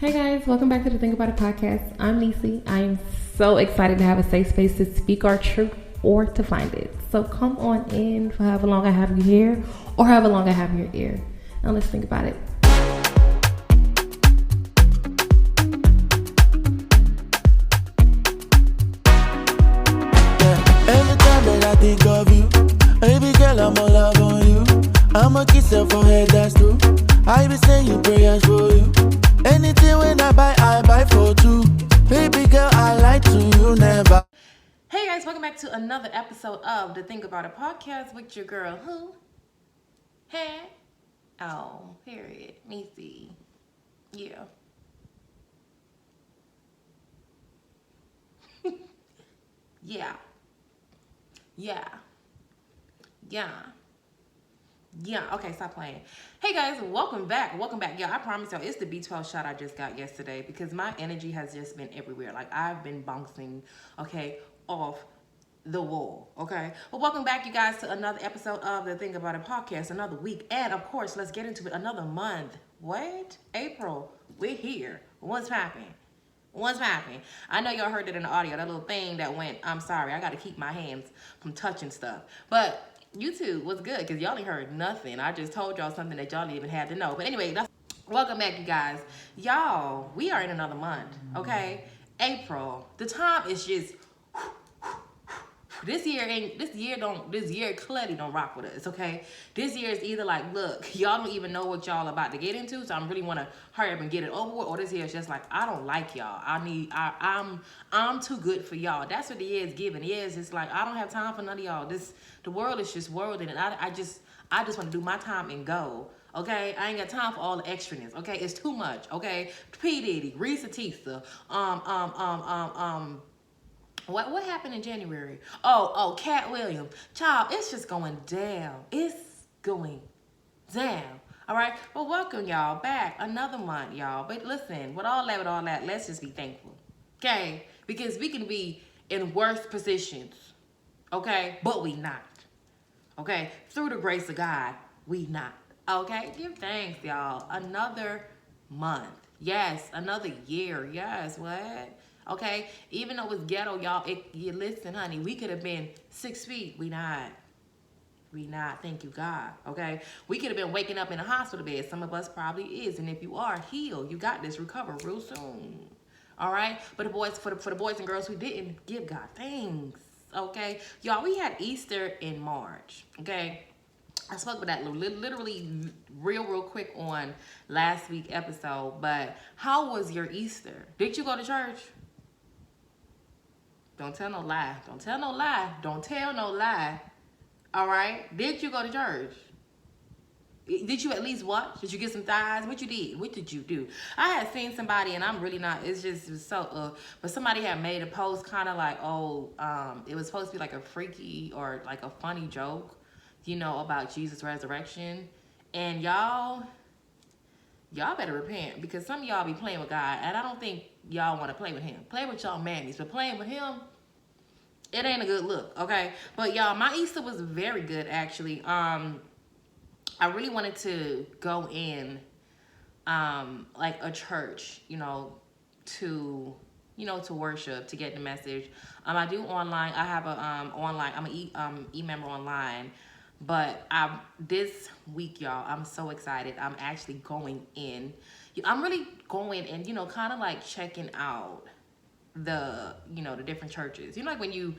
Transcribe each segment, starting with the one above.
Hey guys, welcome back to the Think About It podcast. I'm Nisi. I am so excited to have a safe space to speak our truth or to find it. So come on in for however long I have you here or however long I have your ear. Now let's think about it. Every time that I think of you, baby girl, I'm all love on you. I'ma kiss your forehead, that's true. I be saying prayers for you. Anything when I buy for two. Baby girl, I lie to you never. Hey guys, welcome back to another episode of the Think About It podcast with your girl, who? Hey? Oh, period. Nisi. Yeah. Yeah. Okay, stop playing. Hey guys, welcome back. Yeah, I promise y'all, it's the B12 shot I just got yesterday because my energy has just been everywhere. Like, I've been bouncing, okay, off the wall, okay? Well, welcome back, you guys, to another episode of the Think About It podcast, another week. And, of course, let's get into it, another month. What? April. We're here. What's happening? I know y'all heard it in the audio, that little thing that went, I'm sorry, I got to keep my hands from touching stuff. But YouTube was good because y'all ain't heard nothing. I just told y'all something that y'all didn't even have to know. But anyway, welcome back, you guys. Y'all, we are in another month, okay? April. The time is just... This year clearly don't rock with us, okay? This year is either like, look, y'all don't even know what y'all about to get into, so I'm really want to hurry up and get it over with, or this year is just like, I don't like y'all. I'm too good for y'all. That's what the year is giving. It's like, I don't have time for none of y'all. The world is just worlding, and I just want to do my time and go. Okay, I ain't got time for all the extraness. Okay, it's too much. Okay, P Diddy, Risa Tisa, What happened in January? Oh, Cat Williams. Child, it's just going down. It's going down. All right? Well, welcome, y'all, back. Another month, y'all. But listen, with all that, let's just be thankful. Okay? Because we can be in worse positions. Okay? But we not. Okay? Through the grace of God, we not. Okay? Give thanks, y'all. Another month. Yes, another year. Yes, what? Okay, even though it's ghetto, y'all, listen, honey, we could have been 6 feet. We not. Thank you, God. Okay, we could have been waking up in a hospital bed. Some of us probably is, and if you are, heal. You got this. Recover real soon. All right, but for the boys and girls who didn't, give God thanks. Okay, y'all, we had Easter in March. Okay. I spoke about that literally real quick on last week's episode, but how was your Easter? Did you go to church? Don't tell no lie. All right? Did you go to church? Did you at least watch? Did you get some thighs? What you did? What did you do? I had seen somebody, and I'm really not, it's just so, but somebody had made a post kind of like, it was supposed to be like a freaky or like a funny joke, about Jesus' resurrection. And y'all better repent, because some of y'all be playing with God, and I don't think y'all want to play with him. Play with y'all mammies, but playing with him, it ain't a good look, okay? But y'all, my Easter was very good, actually. I really wanted to go in, like a church, to worship, to get the message. I do online. I have a online. I'm an e-member online. But this week, y'all, I'm so excited. I'm actually going in. I'm really going and, kind of like checking out the different churches. Like when you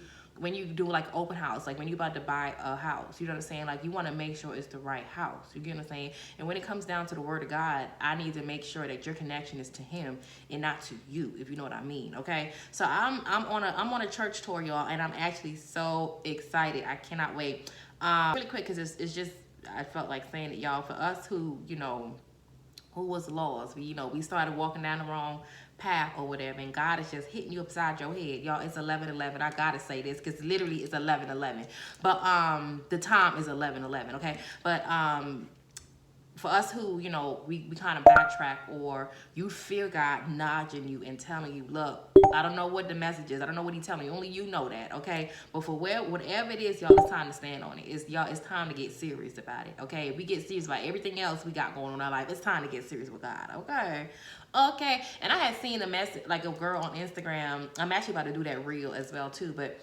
do like open house, like when you're about to buy a house, you know what I'm saying? Like, you want to make sure it's the right house. You get what I'm saying? And when it comes down to the word of God, I need to make sure that your connection is to him and not to you, if you know what I mean. Okay. So I'm on a church tour, y'all, and I'm actually so excited. I cannot wait. Really quick, because it's just, I felt like saying it, y'all, for us who was lost. We started walking down the wrong path or whatever, and God is just hitting you upside your head. Y'all, it's 11:11. I gotta say this, because literally it's 11:11. But the time is 11:11, okay? But for us who, we kind of backtrack, or you feel God nudging you and telling you, look, I don't know what the message is. I don't know what he's telling you. Only you know that, okay? But for whatever it is, y'all, it's time to stand on it. It's time to get serious about it, okay? If we get serious about everything else we got going on in our life, it's time to get serious with God, okay? Okay, and I had seen a message like a girl on Instagram. I'm actually about to do that reel as well too, but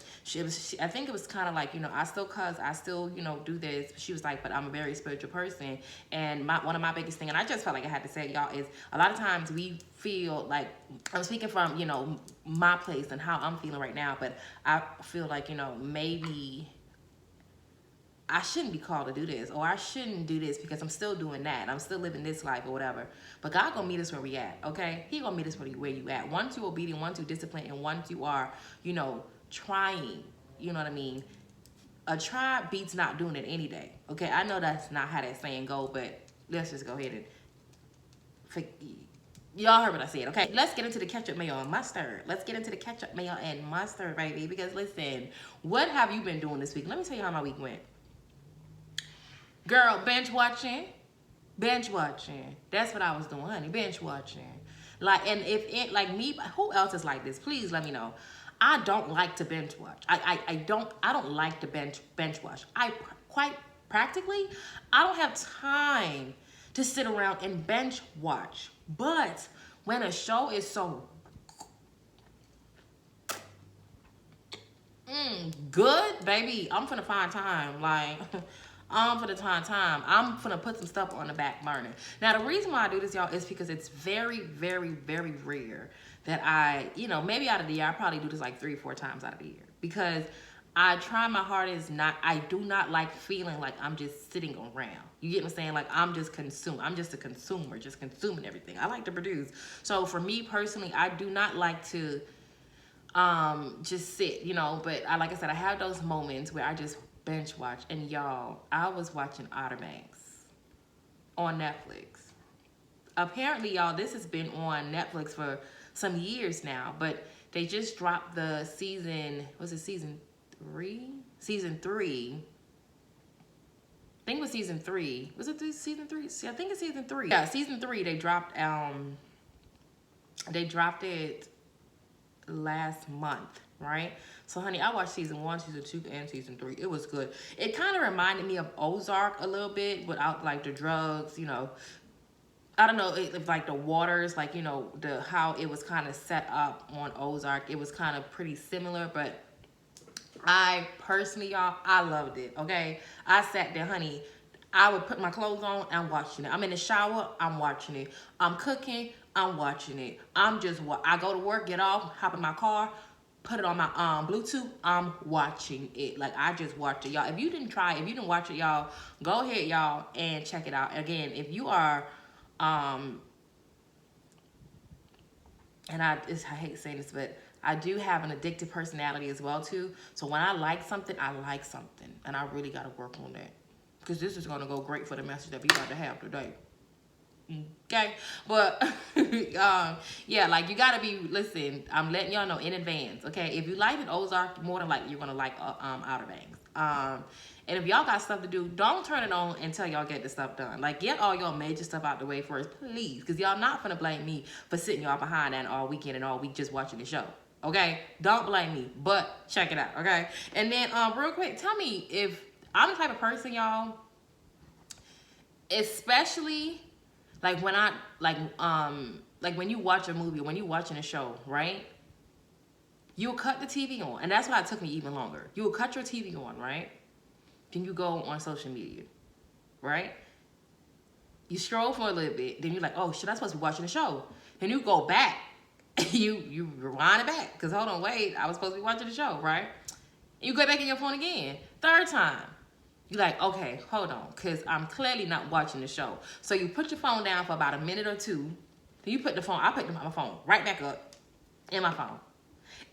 I think it was kind of like, you know, I still cuss, I still, you know, do this. She was like, but I'm a very spiritual person, and one of my biggest thing, and I just felt like I had to say it, y'all, is a lot of times we feel like, I'm speaking from, you know, my place and how I'm feeling right now, but I feel like, you know, maybe I shouldn't be called to do this, or I shouldn't do this because I'm still doing that. I'm still living this life or whatever. But God gonna meet us where we at, okay? He gonna meet us where you at. Once you obedient, once you disciplined, and once you are, you know, trying, you know what I mean? A try beats not doing it any day, okay? I know that's not how that saying go, but let's just go ahead and, y'all heard what I said, okay? Let's get into the ketchup, mayo, and mustard. Let's get into the ketchup, mayo, and mustard, baby, because listen, what have you been doing this week? Let me tell you how my week went. Girl, binge watching. Binge watching. That's what I was doing, honey. Binge watching. Like, and if it, like me, who else is like this? Please let me know. I don't like to binge watch. I don't like to binge watch. Quite practically, I don't have time to sit around and binge watch. But when a show is so good, baby, I'm finna find time. Like, I'm finna find time. I'm finna put some stuff on the back burner. Now, the reason why I do this, y'all, is because it's very, very, very rare that I, you know, maybe out of the year, I probably do this like 3 or 4 times out of the year. Because I try my hardest I do not like feeling like I'm just sitting around. You get what I'm saying? Like, I'm just I'm just a consumer, just consuming everything. I like to produce. So for me personally, I do not like to just sit, you know, but like I said, I have those moments where I just binge watch. And y'all, I was watching Outer Banks on Netflix. Apparently, y'all, this has been on Netflix for some years now, but they just dropped the season, was it season 3? Season 3. I think it was season 3. Was it season 3? I think it's season 3. Yeah, season 3, they dropped it last month, right? So honey, I watched season 1, season 2, and season 3. It was good. It kind of reminded me of Ozark a little bit without like the drugs, you know. I don't know, it like the waters, like, you know, how it was kind of set up on Ozark. It was kind of pretty similar, but I personally, y'all, I loved it, okay? I sat there, honey. I would put my clothes on, I'm watching it. I'm in the shower, I'm watching it. I'm cooking, I'm watching it. I go to work, get off, hop in my car, put it on my Bluetooth, I'm watching it. Like, I just watched it, y'all. If you didn't watch it, y'all, go ahead, y'all, and check it out. Again, if you are, and I hate saying this, but I do have an addictive personality as well, too. So when I like something, and I really got to work on that. Because this is going to go great for the message that we about to have today. Okay? But, yeah, like, you got to be, listen, I'm letting y'all know in advance, okay? If you like it, Ozark, more than likely, you're going to like Outer Banks. And if y'all got stuff to do, don't turn it on until y'all get the stuff done. Like, get all your major stuff out the way first, please. Because y'all not going to blame me for sitting y'all behind that all weekend and all week just watching the show. Okay? Don't blame me, but check it out, okay? And then, real quick, tell me if I'm the type of person, y'all, especially like when like when you watch a movie, when you watching a show, right? You'll cut the TV on, and that's why it took me even longer. You will cut your TV on, right? Then you go on social media, right? You scroll for a little bit, then you're like, oh shit, I'm supposed to be watching the show. Then you go back, you rewind it back, because hold on, wait, I was supposed to be watching the show, right? You go back in your phone again. Third time. You're like, okay, hold on, because I'm clearly not watching the show. So you put your phone down for about a minute or two. Then you put I put my phone right back up in my phone.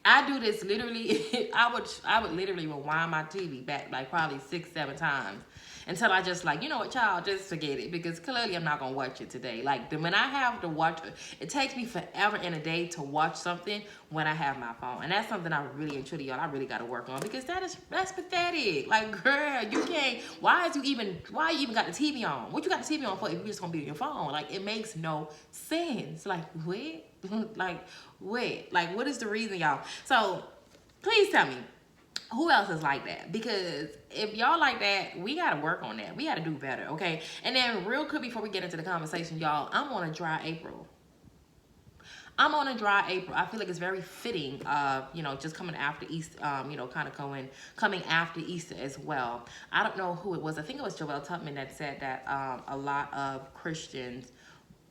I do this literally, I would literally rewind my TV back like probably 6, 7 times until I just like, you know what, y'all, just forget it, because clearly I'm not going to watch it today. Like, when I have to watch, it takes me forever in a day to watch something when I have my phone. And that's something I really and truly, y'all, I really got to work on, because that's pathetic. Like, girl, you can't, why you even got the TV on? What you got the TV on for if you're just going to be on your phone? Like, it makes no sense. Like, what? Like, what is the reason, y'all? So, please tell me, who else is like that? Because if y'all like that, we gotta work on that. We gotta do better, okay? And then real quick before we get into the conversation, y'all, I'm on a dry April. I'm on a dry April. I feel like it's very fitting, just coming after Easter, kind of coming after Easter as well. I don't know who it was. I think it was Joel Tubman that said that a lot of Christians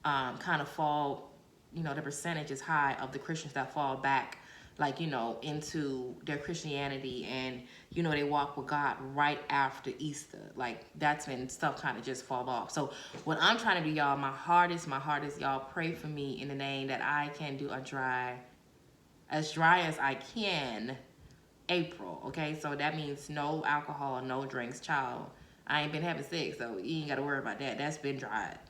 kind of fall, the percentage is high of the Christians that fall back, into their Christianity, and, they walk with God right after Easter. Like, that's when stuff kind of just fall off. So what I'm trying to do, y'all, my hardest, y'all, pray for me in the name that I can do as dry as I can April, okay? So that means no alcohol, no drinks, child. I ain't been having sex, so you ain't got to worry about that. That's been dried.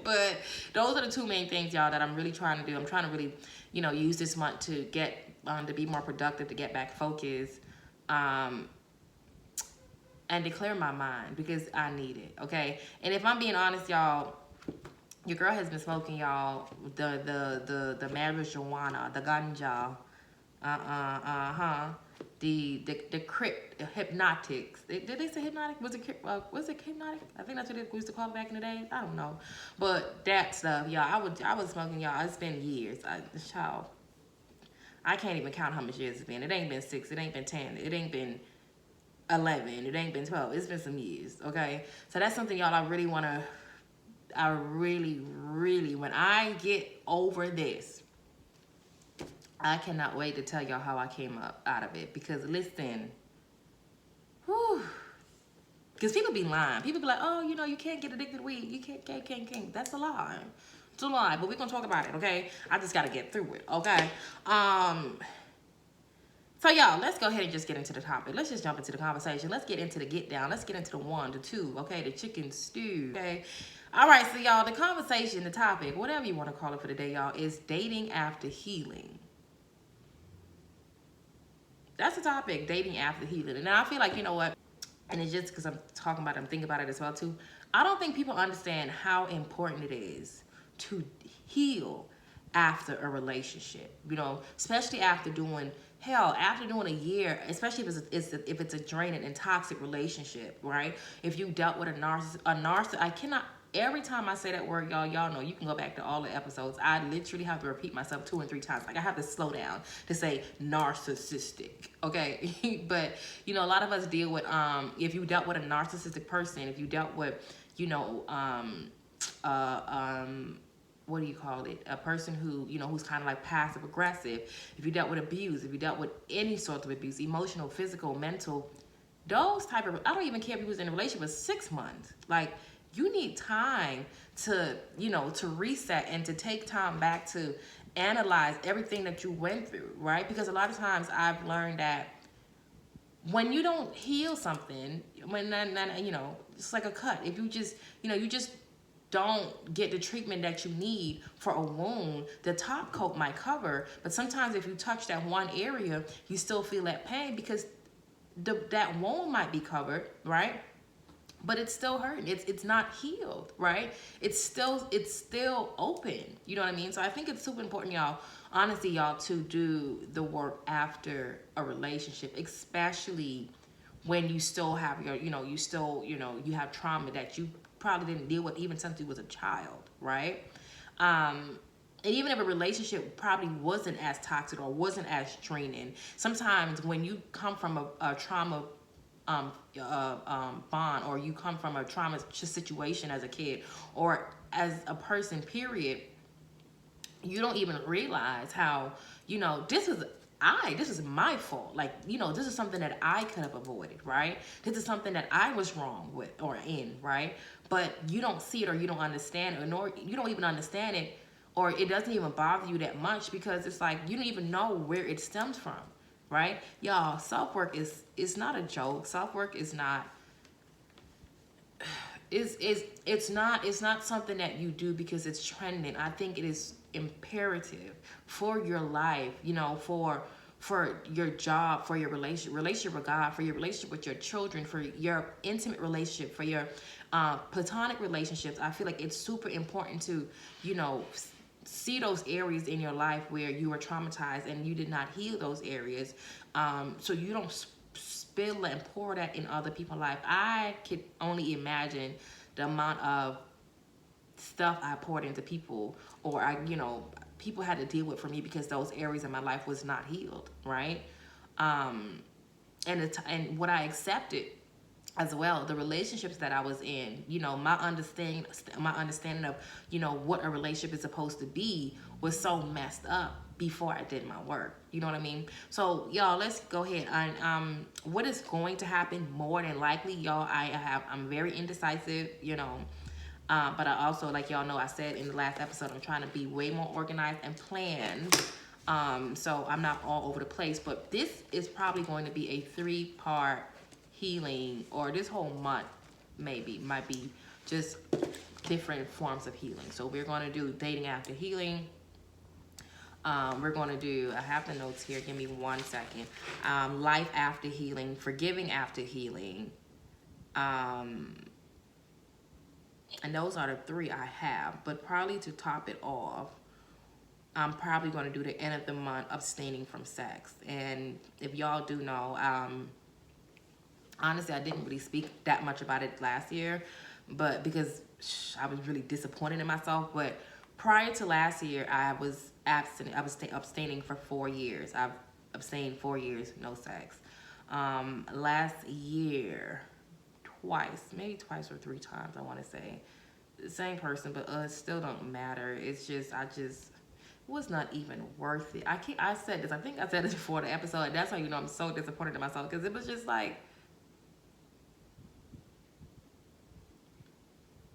But those are the two main things, y'all, that I'm really trying to do. I'm trying to really, use this month to get to be more productive, to get back focused, and to clear my mind, because I need it, okay? And if I'm being honest, y'all, your girl has been smoking, y'all, the marijuana, the ganja, the crypt, hypnotics. Did they say hypnotic? Was it hypnotic? I think that's what they used to call it back in the day. I don't know, but that stuff, y'all. I was smoking, y'all. It's been years. Child, I can't even count how much years it's been. It ain't been 6. It ain't been 10. It ain't been 11. It ain't been 12. It's been some years. Okay, so that's something, y'all. I really, really, when I get over this, I cannot wait to tell y'all how I came up out of it. Because listen, because people be lying. People be like, oh, you can't get addicted to weed. You can't. That's a lie. It's a lie, but we're going to talk about it, okay? I just got to get through it, okay? So, y'all, let's go ahead and just get into the topic. Let's just jump into the conversation. Let's get into the get down. Let's get into the 1, the 2, okay? The chicken stew, okay? All right, so, y'all, the conversation, the topic, whatever you want to call it for the day, y'all, is dating after healing. That's the topic, dating after healing. And I feel like, you know what? And it's just because I'm talking about it, I'm thinking about it as well, too. I don't think people understand how important it is to heal after a relationship, especially after doing a year, especially if it's a draining and toxic relationship, right? If you dealt with a narcissist, I cannot, every time I say that word, y'all know, you can go back to all the episodes. I literally have to repeat myself 2 and 3 times. Like, I have to slow down to say narcissistic, okay? But, a lot of us deal with, if you dealt with a narcissistic person, if you dealt with, what do you call it? A person who, who's kind of like passive aggressive. If you dealt with abuse, if you dealt with any sort of abuse, emotional, physical, mental, those type of, I don't even care if you was in a relationship for 6 months. Like, you need time to, to reset and to take time back to analyze everything that you went through, right? Because a lot of times I've learned that when you don't heal something, it's like a cut. If you just, you just don't get the treatment that you need for a wound, the top coat might cover, but sometimes if you touch that one area, you still feel that pain because that wound might be covered, right? But it's still hurting. It's not healed, right? It's still open. You know what I mean? So I think it's super important, y'all, honestly, y'all, to do the work after a relationship, especially when you still have you have trauma that you probably didn't deal with even since you was a child, right? And even if a relationship probably wasn't as toxic or wasn't as draining, sometimes when you come from a trauma bond, or you come from a trauma situation as a kid or as a person, period, you don't even realize how, this is my fault. Like, this is something that I could have avoided, right? This is something that I was wrong with or in, right? But you don't see it, or you don't understand it, or nor you don't even understand it, or it doesn't even bother you that much because it's like you don't even know where it stems from, right? Y'all, self-work is not a joke. Self-work is not it's not something that you do because it's trending. I think it is imperative for your life, for your job, for your relationship with God, for your relationship with your children, for your intimate relationship, for your platonic relationships. I feel like it's super important to, see those areas in your life where you were traumatized and you did not heal those areas, so you don't spill and pour that in other people's life. I could only imagine the amount of stuff I poured into people, or people had to deal with for me because those areas of my life was not healed, right? And what I accepted as well, the relationships that I was in, my understanding of, what a relationship is supposed to be was so messed up before I did my work. You know what I mean? So y'all, let's go ahead and what is going to happen more than likely, y'all, I'm very indecisive, but I also, like y'all know, I said in the last episode, I'm trying to be way more organized and planned. So I'm not all over the place, but this is probably going to be a 3-part healing, or this whole month might be just different forms of healing. So we're going to do dating after healing. We're going to do, I have the notes here, give me 1 second. Life after healing, forgiving after healing. And those are the 3 I have, but probably to top it off, I'm probably going to do the end of the month abstaining from sex. And if y'all do know, honestly, I didn't really speak that much about it last year, but because I was really disappointed in myself. But prior to last year, I was abstinent. I was abstaining for 4 years. I've abstained 4 years, no sex. Last year, maybe twice or 3 times, I want to say. The same person, but it still don't matter. It's just, it was not even worth it. I said this, I think I said this before the episode, and that's how you know I'm so disappointed in myself, because it was just like,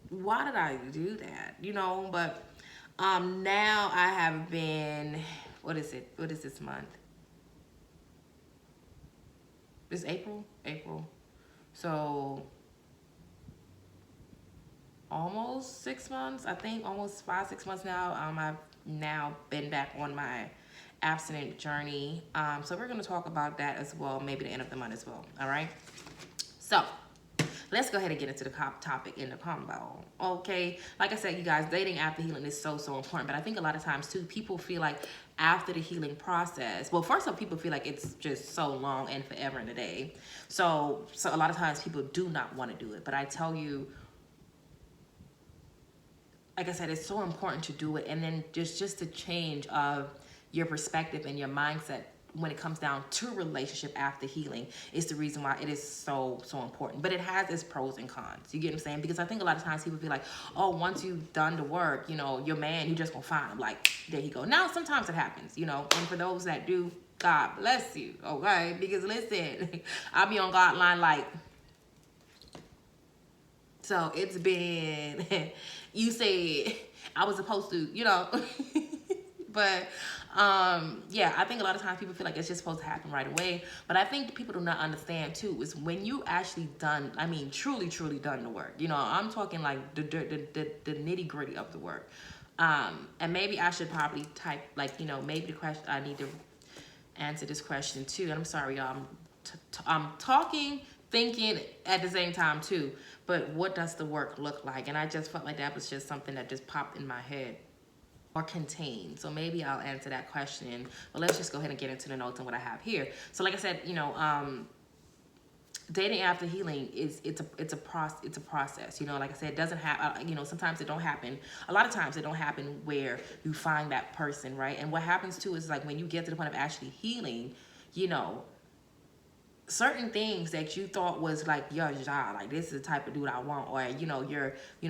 why did I do that? But now I have been, what is this month? It's April. So almost 6 months, I think, almost 5-6 months now. I've now been back on my abstinent journey. So we're going to talk about that as well, maybe the end of the month as well. All right. So let's go ahead and get into the topic in the combo. Okay. Like I said, you guys, dating after healing is so important. But I think a lot of times too, people feel like after the healing process, well, first of all, people feel like it's just so long and forever and a day. So a lot of times people do not want to do it. But I tell you, like I said, it's so important to do it. And then just the change of your perspective and your mindset when it comes down to relationship after healing is the reason why it is so important. But it has its pros and cons. You get what I'm saying? Because I think a lot of times people feel like, oh, once you've done the work, your man, you just gonna find him. Like, there you go. Now, sometimes it happens, and for those that do, God bless you, okay? Because listen, I'll be on God line like, so it's been, you said I was supposed to, but yeah, I think a lot of times people feel like it's just supposed to happen right away. But I think people do not understand too is when you actually done, truly done the work. I'm talking like the nitty gritty of the work. And maybe I should probably type like, maybe the question, I need to answer this question too. And I'm sorry, y'all, I'm talking, thinking at the same time too. But what does the work look like? And I just felt like that was just something that just popped in my head. Or contain. So maybe I'll answer that question. But let's just go ahead and get into the notes and what I have here. So like I said, dating after healing it's a process. Like I said, it doesn't have sometimes it don't happen. A lot of times it don't happen where you find that person, right? And what happens too is like when you get to the point of actually healing, certain things that you thought was like your job, like this is the type of dude I want, or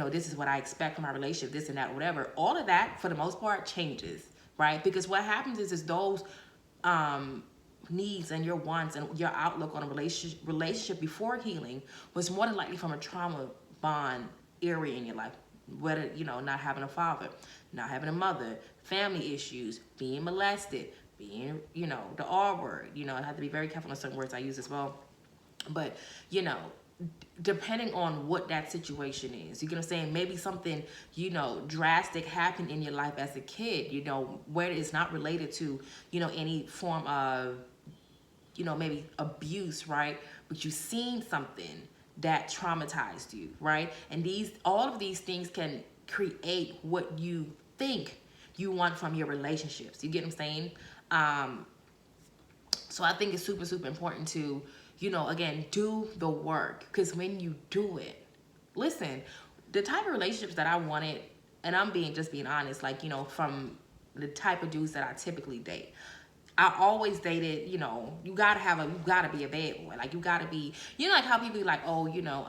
this is what I expect from my relationship, this and that, whatever. All of that, for the most part, changes, right? Because what happens is those needs and your wants and your outlook on a relationship before healing was more than likely from a trauma bond area in your life. Whether not having a father, not having a mother, family issues, being molested, being, the R word, I have to be very careful on certain words I use as well. But, depending on what that situation is, you get what I'm saying? Maybe something, drastic happened in your life as a kid, where it's not related to, any form of, maybe abuse, right? But you've seen something that traumatized you, right? And all of these things can create what you think you want from your relationships. You get what I'm saying? So I think it's super important to, again, do the work. Because when you do it, listen, the type of relationships that I wanted and I'm being honest, like, you know, from the type of dudes that I typically date. I always dated, you know, you gotta be a bad boy. Like, you gotta be, you know, like how people be like, oh, you know,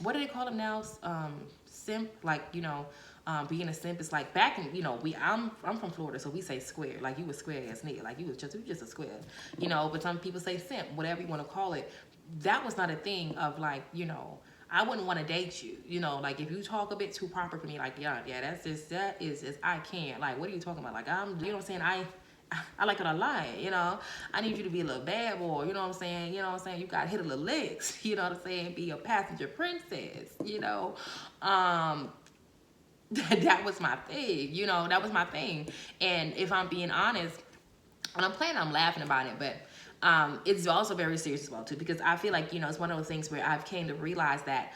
what do they call them now? Simp, like, you know, being a simp is like back in, you know, I'm from Florida, so we say square. Like, you a square ass nigga. Like, you just a square, you know. But some people say simp, whatever you want to call it. That was not a thing of, like, you know, I wouldn't want to date you, you know, like, if you talk a bit too proper for me, like, yeah, that is just, I can't, like, what are you talking about? Like, you know what I'm saying? I like it a lot, you know. I need you to be a little bad boy, you know what I'm saying? You know what I'm saying? You got to hit a little licks, you know what I'm saying? Be a passenger princess, you know. That was my thing, you know. That was my thing. And if I'm being honest, and I'm playing, I'm laughing about it, but it's also very serious as well too, because I feel like, you know, it's one of those things where I've came to realize that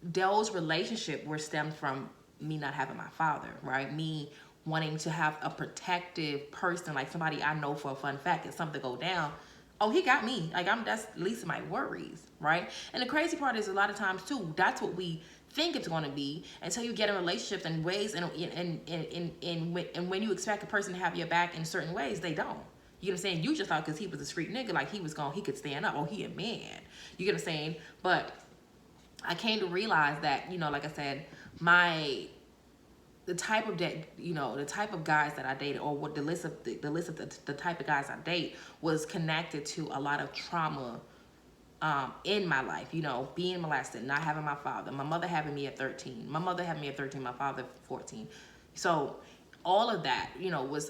those relationships were stemmed from me not having my father, right? Me wanting to have a protective person, like somebody I know for a fun fact, if something go down, oh, he got me. Like, that's the least of my worries, right? And the crazy part is, a lot of times too, that's what we think it's going to be until you get in relationships and ways, and when you expect a person to have your back in certain ways, they don't. You know what I'm saying? You just thought because he was a street nigga, like, he could stand up. Oh, he a man. You get what I'm saying? But I came to realize that, you know, like I said, the type of the type of guys that I dated, or what the list of the type of guys I date was connected to a lot of trauma in my life. You know, being molested, not having my father, my mother having me at 13, my father at 14. So all of that, you know, was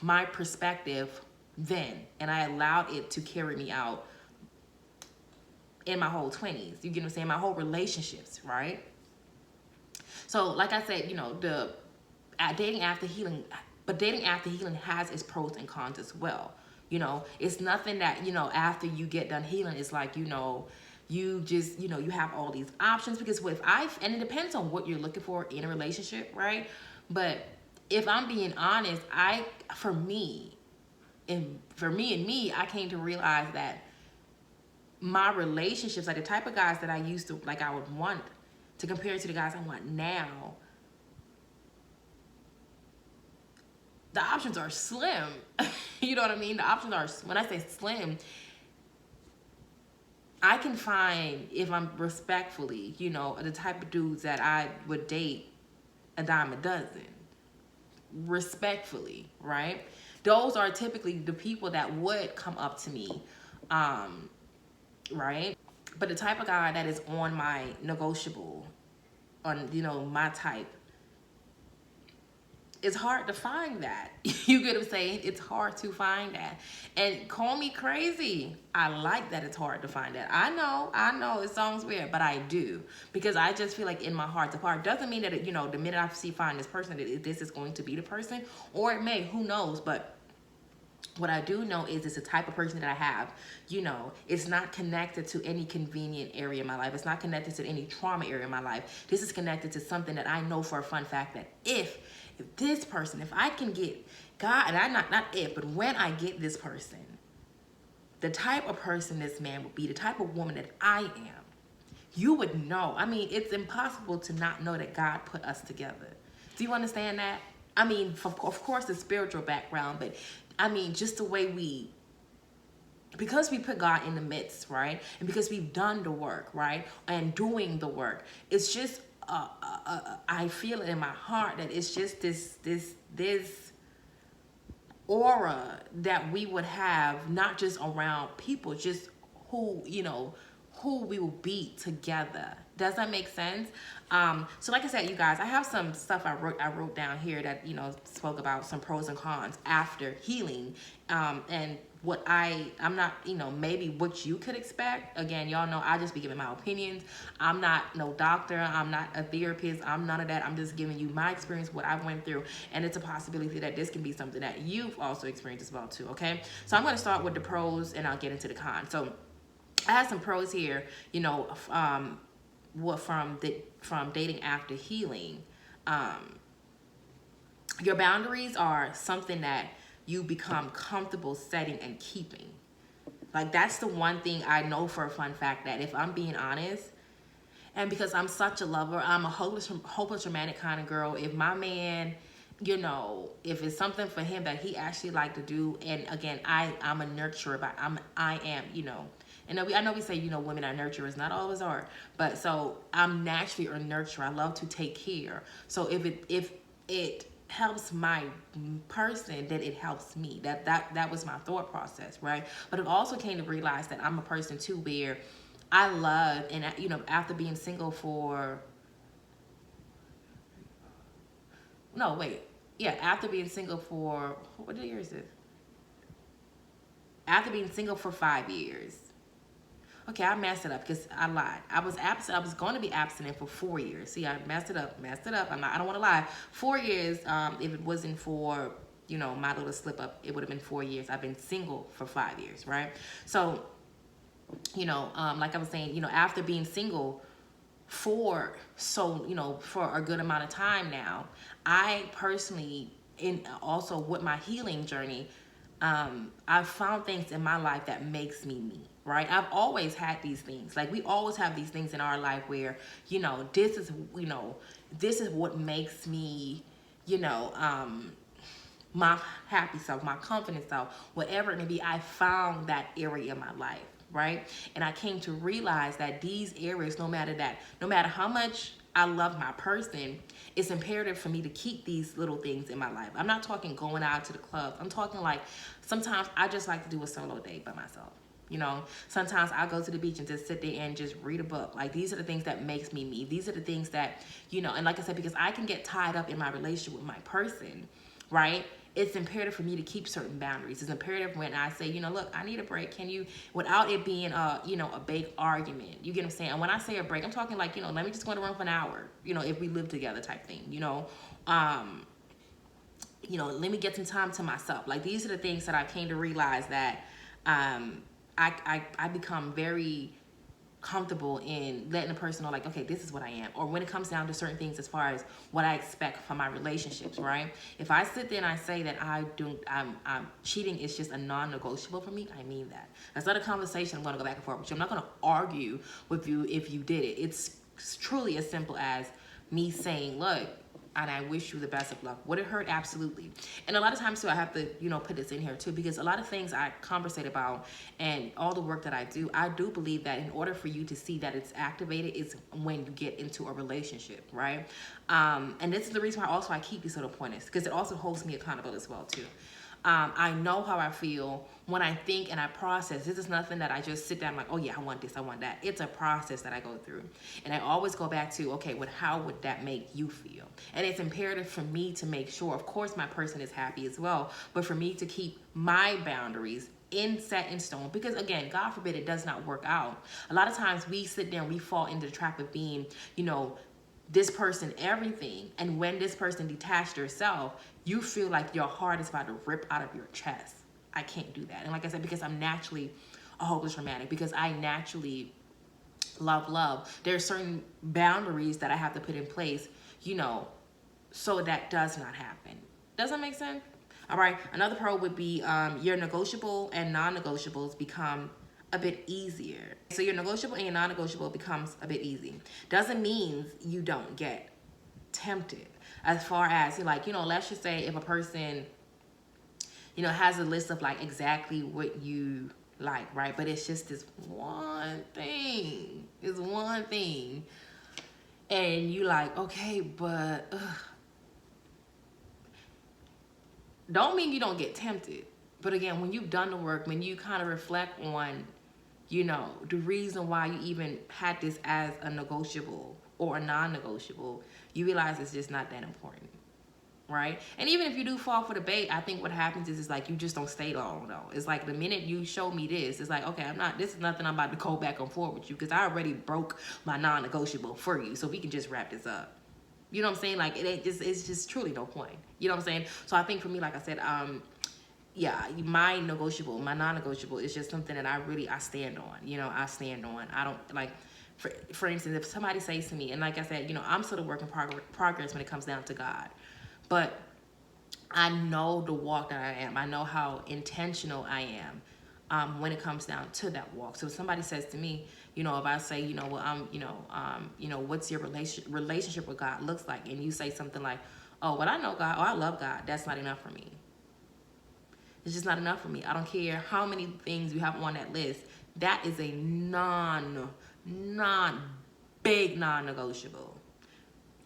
my perspective then, and I allowed it to carry me out in my whole 20s. You get what I'm saying? My whole relationships, right? So, like I said, you know, dating after healing, but dating after healing has its pros and cons as well. You know, it's nothing that, you know, after you get done healing, it's like, you know, you just, you know, you have all these options. Because and it depends on what you're looking for in a relationship, right? But if I'm being honest, for me, I came to realize that my relationships, like the type of guys that I used to, like, I would want to compare to the guys I want now, the options are slim. You know what I mean? The options are, when I say slim, I can find, if I'm respectfully, you know, the type of dudes that I would date a dime a dozen. Respectfully, right? Those are typically the people that would come up to me, right? But the type of guy that is on my negotiable, on, you know, my type, it's hard to find that. You get what I'm saying? It's hard to find that. And call me crazy, I like that it's hard to find that. I know it sounds weird, but I do. Because I just feel like in my heart of heart, doesn't mean that it, you know, the minute I find this person, that this is going to be the person. Or it may, who knows. But what I do know is it's the type of person that I have. You know, it's not connected to any convenient area in my life. It's not connected to any trauma area in my life. This is connected to something that I know for a fun fact, that if this person, if I can get God, and I not if, but when I get this person, the type of person this man would be, the type of woman that I am, you would know. I mean, it's impossible to not know that God put us together. Do you understand that? I mean, of course, the spiritual background, but I mean, just the way because we put God in the midst, right? And because we've done the work, right? And doing the work, it's just, I feel it in my heart that it's just this aura that we would have, not just around people, just who, you know, who we will be together. Does that make sense? So like I said, you guys, I have some stuff I wrote down here that, you know, spoke about some pros and cons after healing, and what I'm not, you know, maybe what you could expect. Again, y'all know I just be giving my opinions. I'm not no doctor. I'm not a therapist. I'm none of that. I'm just giving you my experience, what I went through, and it's a possibility that this can be something that you've also experienced as well too. Okay, so I'm going to start with the pros and I'll get into the cons. So I have some pros here, you know, from dating after healing. Your boundaries are something that you become comfortable setting and keeping. Like, that's the one thing I know for a fun fact, that if I'm being honest, And because I'm such a lover, I'm a hopeless romantic kind of girl. If my man, you know, if it's something for him that he actually like to do, and again, I'm a nurturer, but I am, you know, and I know we say, you know, women are nurturers, not always are, but so I'm naturally a nurturer. I love to take care. So if it helps my person, then it helps me. That was my thought process, right? But it also came to realize that I'm a person too where I love, and you know, after being single for no wait yeah after being single for what year is it? After being single for 5 years. Okay, I messed it up because I lied. I was absent. I was going to be abstinent for 4 years. See, I messed it up. I don't want to lie. 4 years. If it wasn't for, you know, my little slip up, it would have been 4 years. I've been single for 5 years, right? So, you know, like I was saying, you know, after being single for for a good amount of time now, I personally, in also with my healing journey, I've found things in my life that makes me, right? I've always had these things. Like we always have these things in our life where, you know, this is what makes me, you know, my happy self, my confident self, whatever it may be. I found that area in my life, right? And I came to realize that these areas, no matter how much I love my person, it's imperative for me to keep these little things in my life. I'm not talking going out to the clubs. I'm talking like sometimes I just like to do a solo date by myself. You know, sometimes I go to the beach and just sit there and just read a book. Like these are the things that makes me me. These are the things that, you know, and like I said, because I can get tied up in my relationship with my person, right? It's imperative for me to keep certain boundaries. It's imperative when I say, you know, look, I need a break. Can you, without it being a big argument, you get what I'm saying? And when I say a break, I'm talking like, you know, let me just go in the room for an hour, you know, if we live together type thing, you know, let me get some time to myself. Like these are the things that I came to realize that, I become very comfortable in letting a person know, like, okay, this is what I am. Or when it comes down to certain things as far as what I expect from my relationships, right? If I sit there and I say that I'm cheating is just a non-negotiable for me, I mean that. That's not a conversation I'm going to go back and forth with you. I'm not going to argue with you if you did it. It's truly as simple as me saying, look, and I wish you the best of luck. Would it hurt? Absolutely. And a lot of times too, I have to, put this in here too, because a lot of things I conversate about and all the work that I do believe that in order for you to see that it's activated is when you get into a relationship, right? And this is the reason why also I keep these little pointers, because it also holds me accountable as well too. I know how I feel when I think and I process. This is nothing that I just sit down like, oh yeah, I want this, I want that. It's a process that I go through. And I always go back to, okay, how would that make you feel? And it's imperative for me to make sure, of course, my person is happy as well, but for me to keep my boundaries set in stone, because again, God forbid it does not work out. A lot of times we sit there and we fall into the trap of being, this person everything, and when this person detached herself, you feel like your heart is about to rip out of your chest. I can't do that. And like I said, because I'm naturally a hopeless romantic, because I naturally love, there are certain boundaries that I have to put in place, so that does not happen. Does that make sense? All right. Another pro would be your negotiable and non-negotiables become a bit easier. So your negotiable and your non-negotiable becomes a bit easy. Doesn't mean you don't get tempted. As far as let's just say if a person, has a list of like exactly what you like, right? But it's just this one thing. It's one thing. And you like, okay, but don't mean you don't get tempted. But again, when you've done the work, when you kind of reflect on, the reason why you even had this as a negotiable or a non-negotiable, you realize it's just not that important, right? And even if you do fall for the bait, I think what happens is like you just don't stay long, though. It's like the minute you show me this, it's like, okay, this is nothing I'm about to go back and forth with you, because I already broke my non-negotiable for you, so we can just wrap this up. You know what I'm saying? Like, it's just truly no point. You know what I'm saying? So I think for me, like I said, my non-negotiable is just something that I stand on. I stand on. I don't like, for instance, if somebody says to me, and like I said, I'm still a work in progress when it comes down to God, but I know the walk that I am. I know how intentional I am when it comes down to that walk. So if somebody says to me, you know, if I say, you know, well, what's your relationship with God looks like, and you say something like, oh, well, I know God, or I love God, that's not enough for me. It's just not enough for me. I don't care how many things you have on that list. That is a big non-negotiable.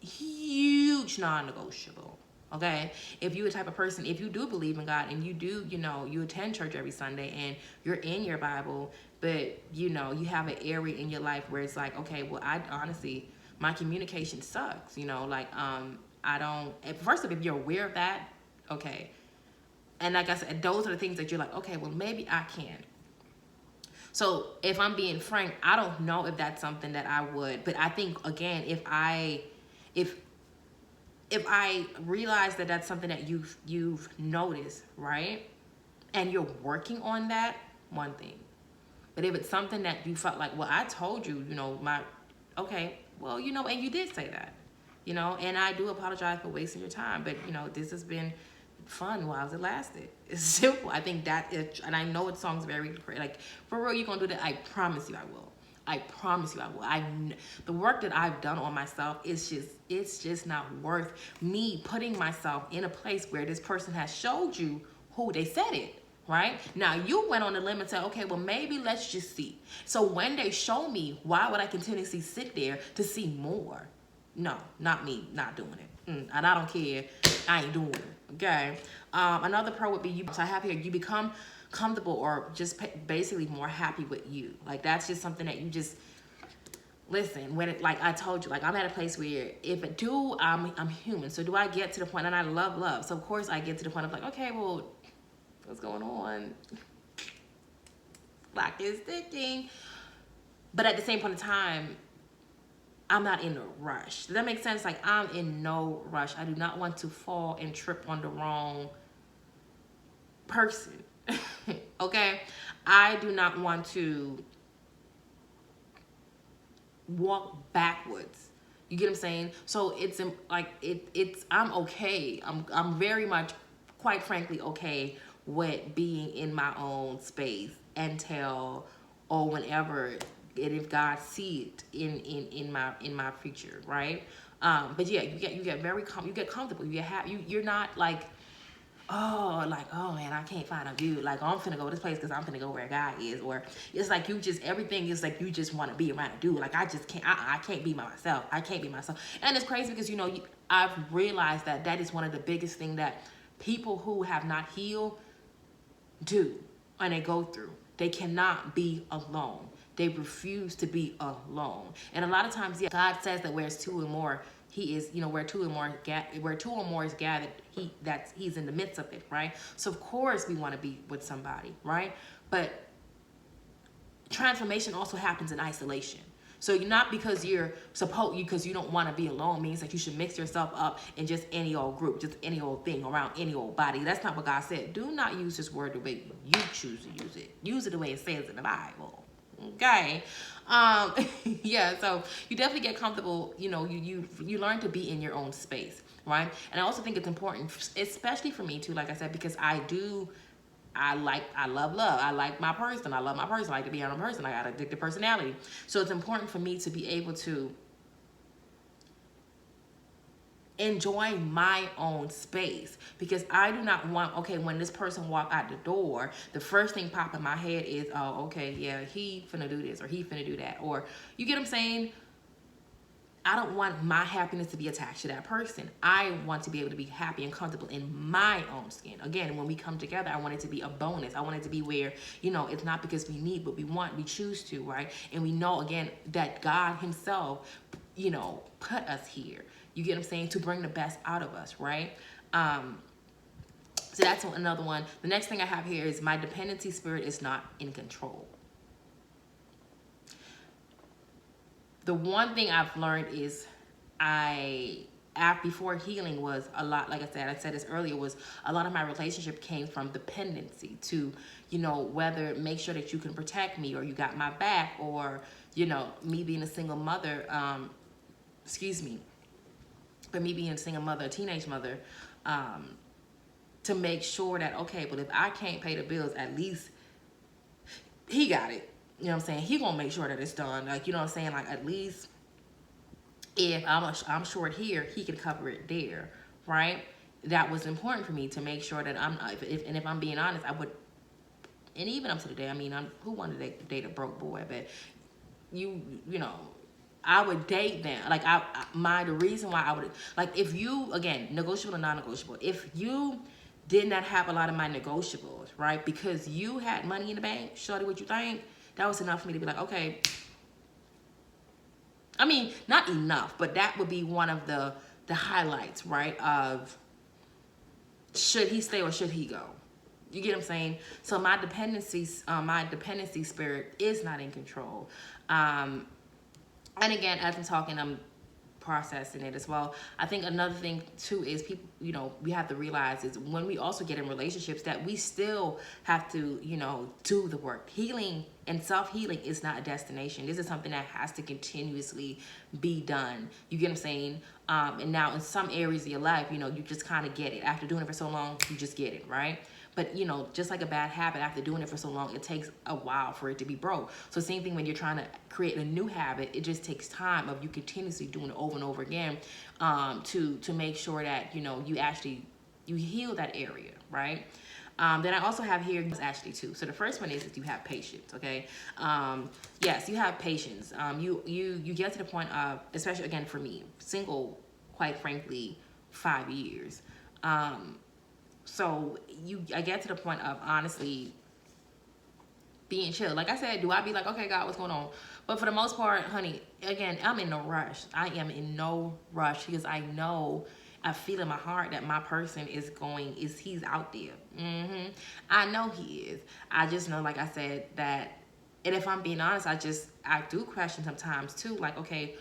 Huge non-negotiable. Okay? If you're the type of person, if you do believe in God and you do, you know, you attend church every Sunday and you're in your Bible, but, you know, you have an area in your life where it's like, okay, well, I honestly, my communication sucks, you know, like, I don't, first of all, if you're aware of that, okay. And like I said, those are the things that you're like, okay, well, maybe I can. So if I'm being frank, I don't know if that's something that I would, but I think, again, if I realize that that's something that you've noticed, right, and you're working on that, one thing. But if it's something that you felt like, well, I told you, you know, okay, well, you know, and you did say that, you know, and I do apologize for wasting your time, but, you know, this has been fun while it lasted. It's simple. I think that is, and I know it sounds very, like, for real, you're gonna do that. I promise you I will. I promise you I will. The work that I've done on myself is it's just not worth me putting myself in a place where this person has showed you who they said it. Right? Now, you went on the limb and said, okay, well, maybe let's just see. So when they show me, why would I continuously sit there to see more? No, not me, not doing it. And I don't care. I ain't doing it. Okay? Another pro would be, so I have here, you become comfortable or just basically more happy with you. Like, that's just something that you just, listen, when it, like I told you, like, I'm at a place where if it do, I'm human. So do I get to the point, and I love. So of course I get to the point of like, okay, well, what's going on? Clock is ticking. But at the same point in time, I'm not in a rush. Does that make sense? Like, I'm in no rush. I do not want to fall and trip on the wrong person. Okay? I do not want to walk backwards. You get what I'm saying? So it's like I'm okay. I'm very much, quite frankly, okay with being in my own space until or whenever, and if God see it in my future, right? But yeah, you get very you get comfortable. You get happy. You're not like, oh man, I can't find a view. Like, oh, I'm finna go to this place because I'm finna go where God is. Or it's like you just, everything is like you just want to be around a dude. Like, I just can't, I can't be myself. I can't be myself. And it's crazy because, you know, I've realized that is one of the biggest things that people who have not healed do and they go through. They cannot be alone. They refuse to be alone. And a lot of times, yeah, God says that where it's two or more, he is, you know, where two or more is gathered, he's in the midst of it, right? So of course we want to be with somebody, right? But transformation also happens in isolation. So you're not because because you don't want to be alone means that you should mix yourself up in just any old group, just any old thing around any old body. That's not what God said. Do not use this word the way you choose to use it. Use it the way it says in the Bible. Okay. Yeah, so you definitely get comfortable, you know, you learn to be in your own space, right? And I also think it's important, especially for me too, like I said, because I love love. I like my person. I love my person. I like to be around a person. I got an addictive personality. So it's important for me to be able to enjoy my own space, because I do not want, okay, when this person walk out the door, the first thing pop in my head is, oh, okay, yeah, he finna do this or he finna do that, or you get what I'm saying? I don't want my happiness to be attached to that person. I want to be able to be happy and comfortable in my own skin. Again, when we come together, I want it to be a bonus. I want it to be where, you know, it's not because we need, but we want, we choose to, right? And we know, again, that God himself, you know, put us here. You get what I'm saying? To bring the best out of us, right? So that's another one. The next thing I have here is my dependency spirit is not in control. The one thing I've learned is before healing was a lot, like I said this earlier, was a lot of my relationship came from dependency to, you know, whether make sure that you can protect me or you got my back, or, you know, me being a single mother, but me being a single mother, a teenage mother, to make sure that, okay, but if I can't pay the bills, at least he got it. You know what I'm saying? He gonna make sure that it's done. Like, you know what I'm saying? Like, at least if I'm short here, he can cover it there, right? That was important for me to make sure that if I'm being honest, I would, and even up to the day, I mean, who wanted to date a broke boy? But you know, I would date them. Like, the reason why I would, like, if you, again, negotiable or non-negotiable, if you did not have a lot of my negotiables, right, because you had money in the bank, shorty, what you think, that was enough for me to be like, okay. I mean, not enough, but that would be one of the highlights, right, of should he stay or should he go? You get what I'm saying? So my dependency spirit is not in control. And again, as I'm talking, I'm processing it as well. I think another thing too is people, you know, we have to realize is when we also get in relationships that we still have to, you know, do the work. Healing and self-healing is not a destination. This is something that has to continuously be done. You get what I'm saying? And now in some areas of your life, you know, you just kind of get it. After doing it for so long, you just get it, right? But, you know, just like a bad habit, after doing it for so long, it takes a while for it to be broke. So same thing when you're trying to create a new habit, it just takes time of you continuously doing it over and over again to make sure that, you know, you heal that area, right? Then I also have here actually two. So the first one is you have patience, okay? Yes, you have patience. You get to the point of, especially again for me, single, quite frankly, 5 years. So I get to the point of honestly being chill. Like I said, do I be like, okay, God, what's going on? But for the most part, honey, again, I'm in no rush. I am in no rush because I know, I feel in my heart that my person he's out there. I know he is. I just know, like I said, that, and if I'm being honest, I do question sometimes too, like, okay,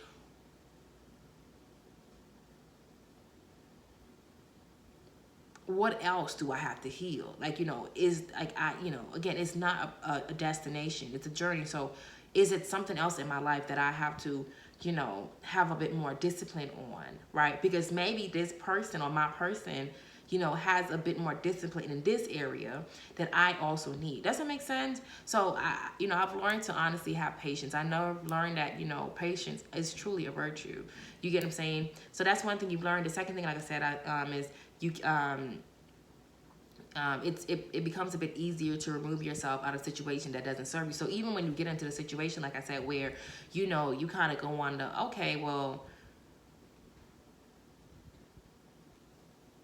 what else do I have to heal? Like, you know, is like, you know, again, it's not a destination, it's a journey. So is it something else in my life that I have to, you know, have a bit more discipline on, right? Because maybe this person or my person, you know, has a bit more discipline in this area that I also need. Does that make sense? So, you know, I've learned to honestly have patience. I know I've learned that, you know, patience is truly a virtue. You get what I'm saying? So that's one thing you've learned. The second thing, like I said, is you, it becomes a bit easier to remove yourself out of a situation that doesn't serve you. So even when you get into the situation, like I said, where, you know, you kind of go on the, okay, well,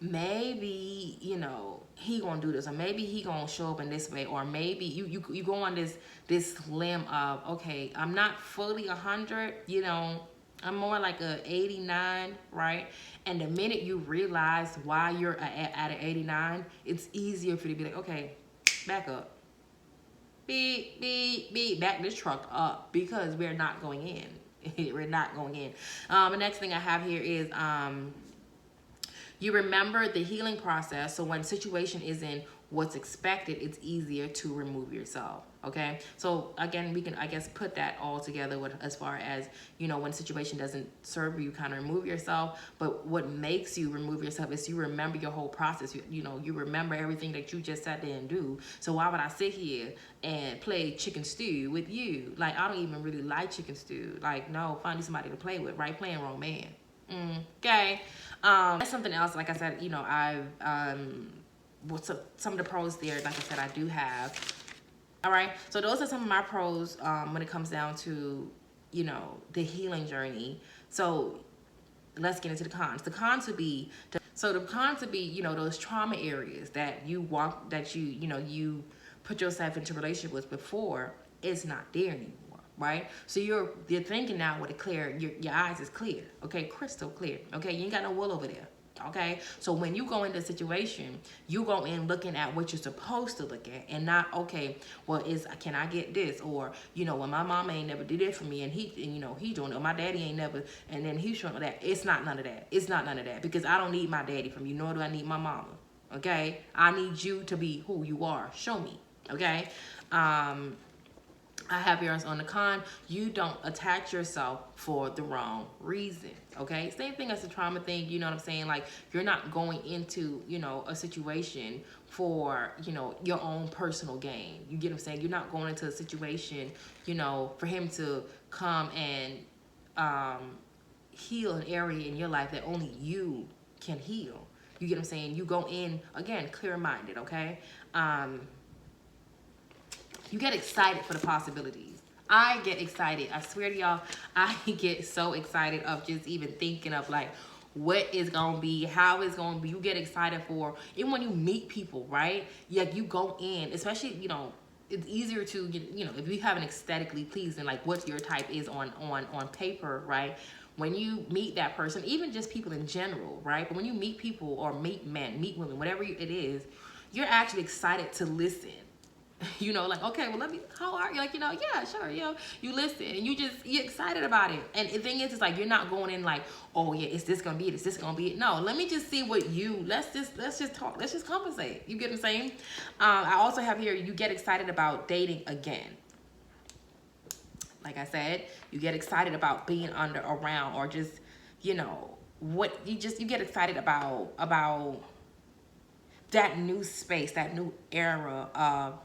maybe, you know, he gonna do this, or maybe he gonna show up in this way, or maybe you go on this limb of, okay, I'm not fully 100, you know, I'm more like a 89, right? And the minute you realize why you're at an 89, it's easier for you to be like, okay, back up. Beep, beep, beep, back this truck up, because we're not going in. We're not going in. The next thing I have here is you remember the healing process. So when situation isn't what's expected, it's easier to remove yourself. Okay, so again, we can, I guess, put that all together with, as far as, you know, when a situation doesn't serve you, kind of remove yourself. But what makes you remove yourself is you remember your whole process. You know, you remember everything that you just sat there and do. So why would I sit here and play chicken stew with you? Like, I don't even really like chicken stew. Like, no, find somebody to play with, right? Playing wrong man. Okay. That's something else. Like I said, you know, I've some of the pros there, like I said, I do have. All right, so those are some of my pros when it comes down to, you know, the healing journey. So let's get into the cons. The cons would be, you know, those trauma areas that you put yourself into relationship with before, it's not there anymore, right? So you're thinking now with a clear, your eyes is clear, okay, crystal clear, okay? You ain't got no wool over there. Okay, so when you go into a situation, you go in looking at what you're supposed to look at, and not, okay, well, can I get this? Or, you know, well, my mama ain't never did it for me, and you know, he doing it, or my daddy ain't never, and then he's showing that. It's not none of that. It's not none of that, because I don't need my daddy from you, nor do I need my mama. Okay, I need you to be who you are. Show me. Okay, I have here on the con, you don't attach yourself for the wrong reason. Okay, same thing as the trauma thing, you know what I'm saying? Like, you're not going into, you know, a situation for, you know, your own personal gain. You get what I'm saying? You're not going into a situation, you know, for him to come and heal an area in your life that only you can heal. You get what I'm saying? You go in, again, clear-minded, okay? You get excited for the possibilities. I get excited. I swear to y'all, I get so excited of just even thinking of like what is gonna be, how it's gonna be. You get excited for, even when you meet people, right? Like, you go in, especially, you know, it's easier to, you know, if you have an aesthetically pleasing, like what your type is on paper, right? When you meet that person, even just people in general, right? But when you meet people or meet men, meet women, whatever it is, you're actually excited to listen. You know, like, okay, well, how are you? Like, you know, yeah, sure, you know, you listen and you're excited about it. And the thing is, it's like, you're not going in like, oh yeah, is this gonna be it? Is this gonna be it? No, let me just see what let's just talk, let's just compensate. You get what I'm saying? I also have here, you get excited about dating again. Like I said, you get excited about being around, or just, you know, you get excited about that new space, that new era of,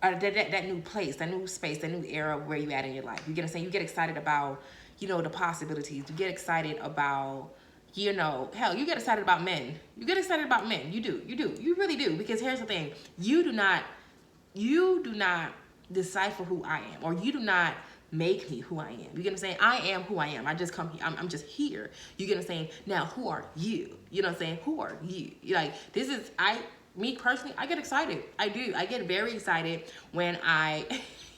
that new place, that new space, that new era where you at in your life. You get what I'm saying? You get excited about, you know, the possibilities. You get excited about, you know, hell, you get excited about men. You get excited about men. You do. You really do. Because here's the thing. You do not decipher who I am, or you do not make me who I am. You get what I'm saying? I am who I am. I just come here. I'm just here. You get what I'm saying? Now, who are you? You know what I'm saying? Who are you? Like, this is, me personally, I get excited. I do. I get very excited when I,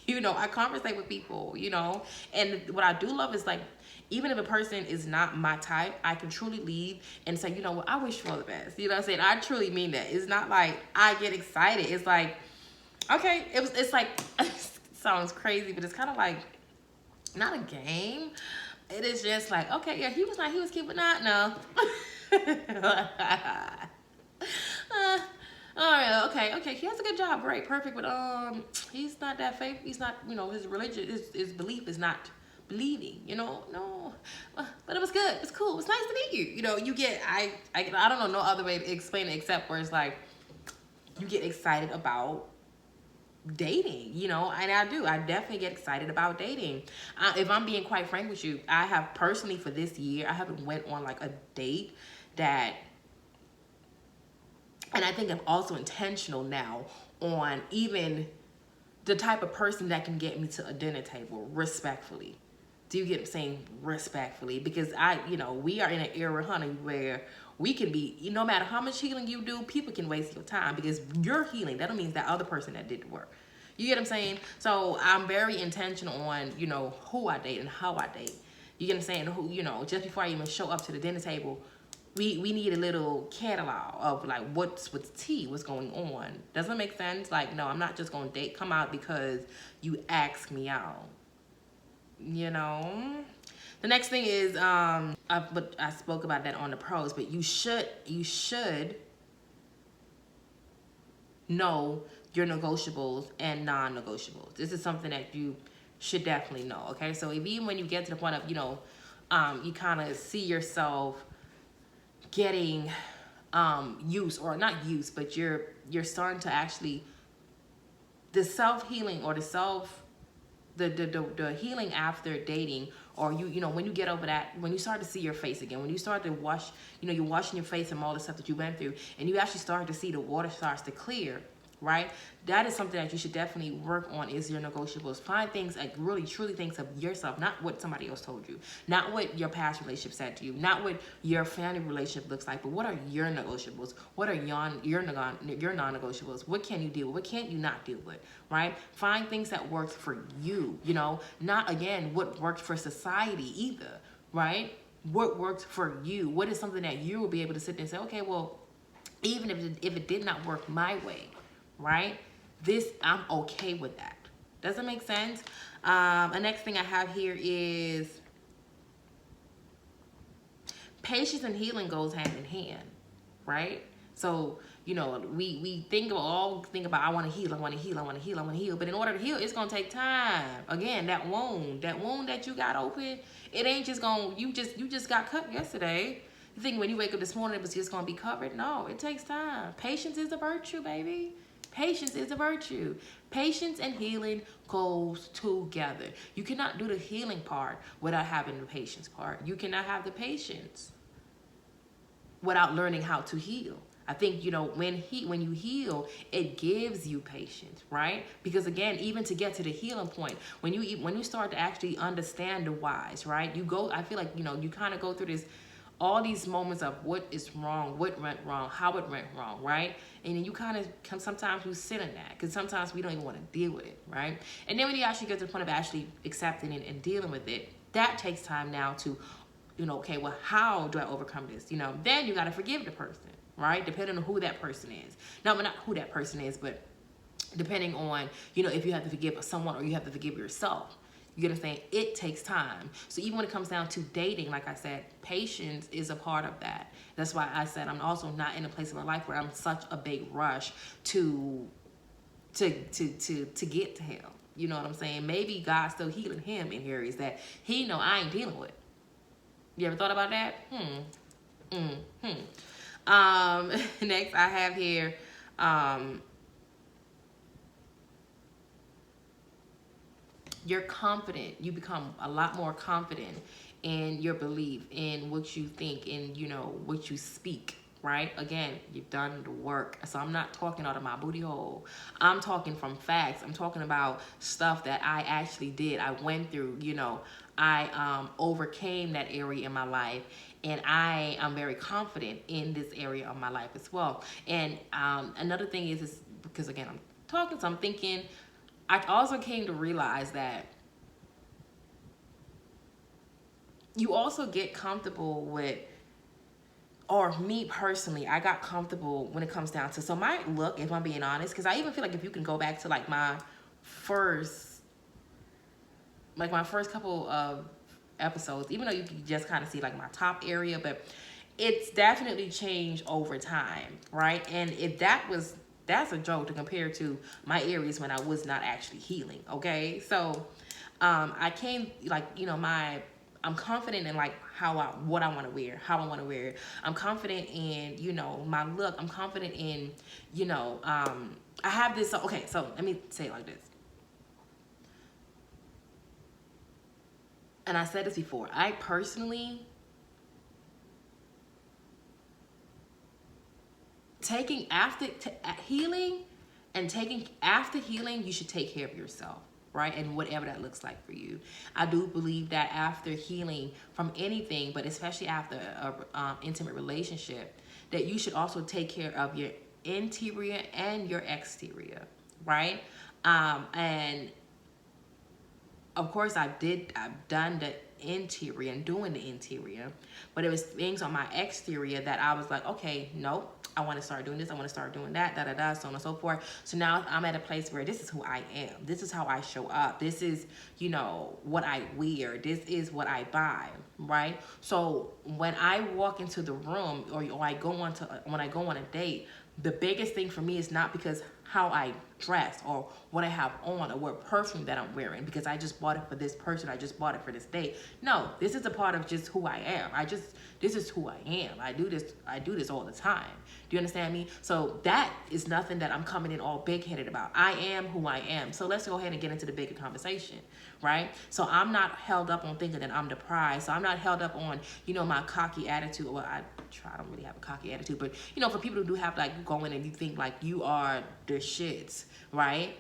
you know, I conversate with people, you know. And what I do love is, like, even if a person is not my type, I can truly leave and say, you know what, I wish you all the best. You know what I'm saying? I truly mean that. It's not like I get excited. It's like, okay, it's like, it sounds crazy, but it's kind of like, not a game. It is just like, okay, yeah, he was cute, but not, no. All right, okay, he has a good job, great, perfect, but he's not that faith. He's not, you know, his religion, his belief is not believing, you know, no. But it was good, it's cool, it's nice to meet you. You know, you get, I don't know no other way to explain it except where it's like, you get excited about dating, you know. And I definitely get excited about dating. If I'm being quite frank with you, I have personally, for this year, I haven't went on like a date that, and I think I'm also intentional now on even the type of person that can get me to a dinner table respectfully. Do you get what I'm saying? Respectfully. Because you know, we are in an era, honey, where we can be, no matter how much healing you do, people can waste your time because you're healing. That don't mean that other person that did the work. You get what I'm saying? So I'm very intentional on, you know, who I date and how I date. You get what I'm saying? Who, you know, just before I even show up to the dinner table, we need a little catalog of like what's tea, what's going on. Doesn't make sense? Like, no, I'm not just gonna come out because you ask me out. You know? The next thing is, but I spoke about that on the pros, but you should know your negotiables and non-negotiables. This is something that you should definitely know, okay? So even when you get to the point of, you know, you kind of see yourself getting use, or not use, but you're starting to actually, the self-healing or the healing after dating, or you know, when you get over that, when you start to see your face again, when you start to wash, you know, you're washing your face from all the stuff that you went through, and you actually start to see the water starts to clear, right? That is something that you should definitely work on, is your negotiables. Find things, like really truly things of yourself, not what somebody else told you, not what your past relationship said to you, not what your family relationship looks like, but what are your negotiables? What are your non-negotiables? What can you deal with? What can't you not deal with, right? Find things that work for you, you know, not again what worked for society either, right? What worked for you? What is something that you will be able to sit there and say, okay, well, even if it did not work my way, right? I'm okay with that. Does it make sense? The next thing I have here is patience and healing goes hand in hand, right? So, you know, we think about, I want to heal, I want to heal, I want to heal, I want to heal. But in order to heal, it's going to take time. Again, that wound that you got open, it ain't just going, you just got cut yesterday. You think when you wake up this morning, it was just going to be covered? No, it takes time. Patience is a virtue, baby. Patience is a virtue. Patience and healing goes together. You cannot do the healing part without having the patience part. You cannot have the patience without learning how to heal. I think, you know, when you heal, it gives you patience, right? Because again, even to get to the healing point, when you start to actually understand the whys, right? I feel like, you know, you kind of go through all these moments of what is wrong, what went wrong, how it went wrong, right? And then you kind of sometimes we sit in that because sometimes we don't even want to deal with it, right? And then when you actually get to the point of actually accepting it and dealing with it, that takes time now to, you know, okay, well, how do I overcome this? You know, then you got to forgive the person, right? Depending on who that person is. Not who that person is, but depending on, you know, if you have to forgive someone or you have to forgive yourself. You get what I'm saying? It takes time. So even when it comes down to dating, like I said, patience is a part of that. That's why I said I'm also not in a place of my life where I'm such a big rush to get to him. You know what I'm saying? Maybe God's still healing him in areas that he know I ain't dealing with. You ever thought about that? Next I have here, you're confident. You become a lot more confident in your belief, in what you think, in, you know, what you speak, right? Again, you've done the work. So I'm not talking out of my booty hole. I'm talking from facts. I'm talking about stuff that I actually did. I went through, you know, I overcame that area in my life, and I am very confident in this area of my life as well. And another thing is because, again, I'm talking, so I'm thinking, I also came to realize that you also get comfortable with, or me personally, I got comfortable when it comes down to, so my look, if I'm being honest, because I even feel like if you can go back to like my first couple of episodes, even though you can just kind of see like my top area, but it's definitely changed over time, right? And if that's a joke to compare to my areas when I was not actually healing, okay? So I came, like, you know, I'm confident in like what I want to wear, how I want to wear it. I'm confident in, you know, my look. I'm confident in, you know, I have this, okay, so let me say it like this. And I said this before, I personally, taking after healing and taking after healing, you should take care of yourself, right? And whatever that looks like for you. I do believe that after healing from anything, but especially after a intimate relationship, that you should also take care of your interior and your exterior, right? And of course I've done the interior and doing the interior, but it was things on my exterior that I was like, okay, nope, I want to start doing this, I want to start doing that, so on and so forth. So now I'm at a place where this is who I am, this is how I show up, this is, you know, what I wear, this is what I buy, right? So when I walk into the room, or when I go on a date, the biggest thing for me is not because how I dress or what I have on or what perfume that I'm wearing because I just bought it for this person, I just bought it for this date. No, this is a part of just who I am. This is who I am. I do this all the time. Do you understand me? So that is nothing that I'm coming in all big-headed about. I am who I am. So let's go ahead and get into the bigger conversation, right? So I'm not held up on thinking that I'm the prize. So I'm not held up on, you know, my cocky attitude. Well, I don't really have a cocky attitude, but, you know, for people who do have, like, go in and you think, like, you are the shits, right?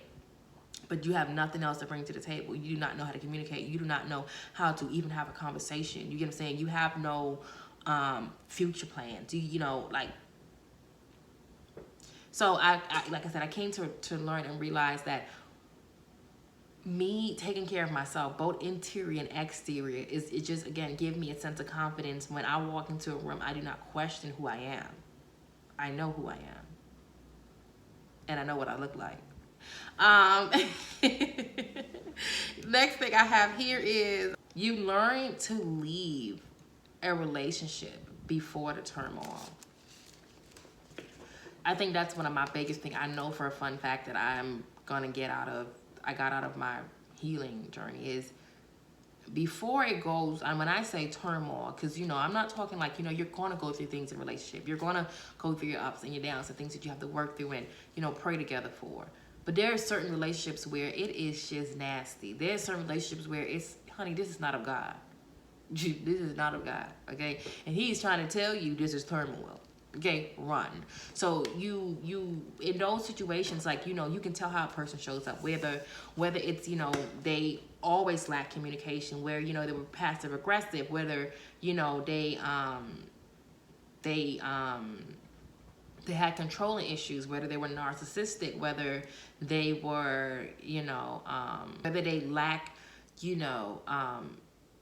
But you have nothing else to bring to the table. You do not know how to communicate. You do not know how to even have a conversation. You get what I'm saying? You have no future plans. You know, like, so I like I said, I came to learn and realize that me taking care of myself, both interior and exterior, it just, again, give me a sense of confidence. When I walk into a room, I do not question who I am. I know who I am. And I know what I look like. Next thing I have here is you learn to leave a relationship before the turmoil. I think that's one of my biggest things. I know for a fun fact that I got out of my healing journey is before it goes, and when I say turmoil, because, you know, I'm not talking like, you know, you're going to go through things in a relationship. You're going to go through your ups and your downs and things that you have to work through and, you know, pray together for. But there are certain relationships where it is just nasty. There are certain relationships where it's, honey, this is not of God. This is not of God, okay? And he's trying to tell you this is turmoil. Okay, run. So you in those situations, like, you know, you can tell how a person shows up, whether it's, you know, they always lack communication, where, you know, they were passive aggressive, whether, you know, they had controlling issues, whether they were narcissistic, whether they were, you know, whether they lack, you know,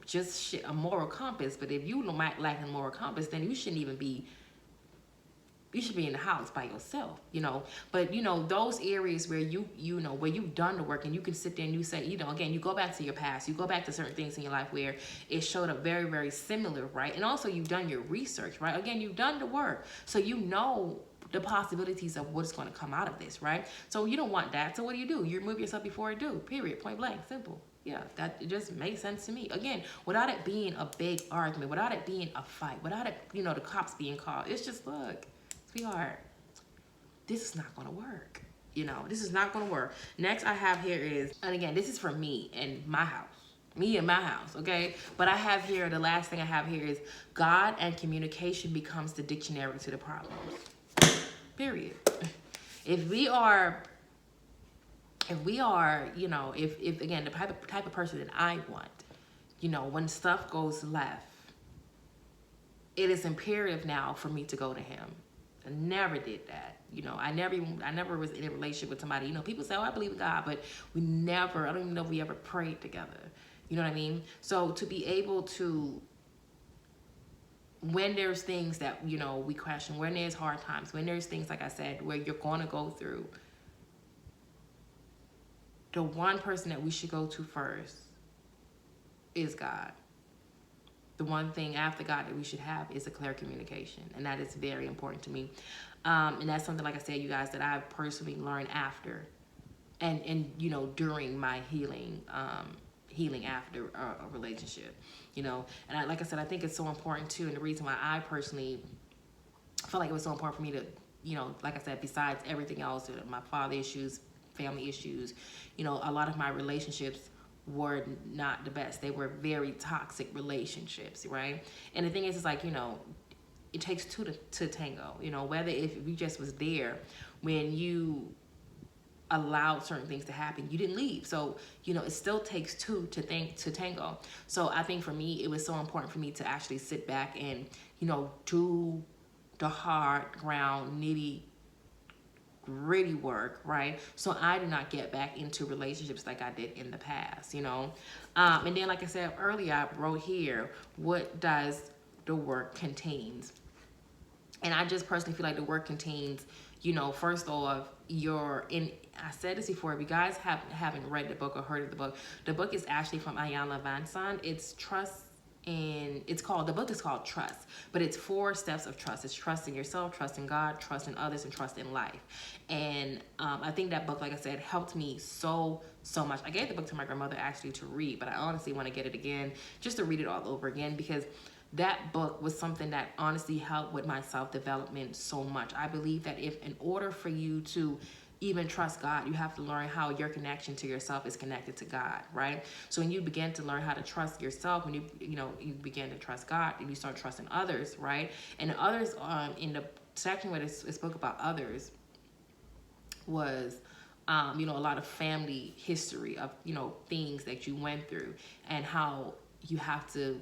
just a moral compass. But if you lack a moral compass, then you shouldn't even be. You should be in the house by yourself, you know. But, you know, those areas where you know, where you've done the work and you can sit there and you say, you know, again, you go back to your past, you go back to certain things in your life where it showed up very, very similar, right? And also you've done your research, right? Again, you've done the work. So you know the possibilities of what's going to come out of this, right? So you don't want that. So what do? You remove yourself before it do, period, point blank, simple. Yeah, that it just makes sense to me. Again, without it being a big argument, without it being a fight, without it, you know, the cops being called, it's just, look, sweetheart, this is not gonna work. You know, this is not gonna work. Next I have here is, and again, this is for me and my house. Me and my house, okay? But I have here, the last thing I have here is God and communication becomes the dictionary to the problems. Period. If we are, you know, if again, the type of person that I want, you know, when stuff goes left, it is imperative now for me to go to him. I never did that. You know, I never was in a relationship with somebody. You know, people say, oh, I believe in God, but I don't even know if we ever prayed together. You know what I mean? So to be able to, when there's things that, you know, we question, when there's hard times, when there's things, like I said, where you're going to go through, the one person that we should go to first is God. The one thing after God that we should have is a clear communication. And that is very important to me. And that's something, like I said, you guys, that I've personally learned after and you know, during my healing after a relationship, you know. And like I said, I think it's so important too. And the reason why I personally felt like it was so important for me to, you know, like I said, besides everything else, my father issues, family issues, you know, a lot of my relationships were not the best. They were very toxic relationships, right? And the thing is, it's like, you know, it takes two to tango, you know, whether if you just was there when you allowed certain things to happen, you didn't leave. So, you know, it still takes two to tango. So I think for me, it was so important for me to actually sit back and, you know, do the hard ground, gritty work, right? So I do not get back into relationships like I did in the past, you know. And then, like I said earlier, I wrote here, what does the work contains? And I just personally feel like the work contains, you know, first off, I said this before, if you guys haven't read the book or heard of the book is actually from Iyanla Vanzant. It's the book is called Trust, but it's 4 steps of trust. It's trust in yourself, trust in God, trust in others, and trust in life. And I think that book, like I said, helped me so much. I gave the book to my grandmother actually to read, but I honestly want to get it again, just to read it all over again, because that book was something that honestly helped with my self-development so much. I believe that if in order for you to even trust God, you have to learn how your connection to yourself is connected to God, right? So when you begin to learn how to trust yourself, when you begin to trust God, and you start trusting others, right? And others, in the section where it spoke about others, was you know, a lot of family history of, you know, things that you went through and how you have to,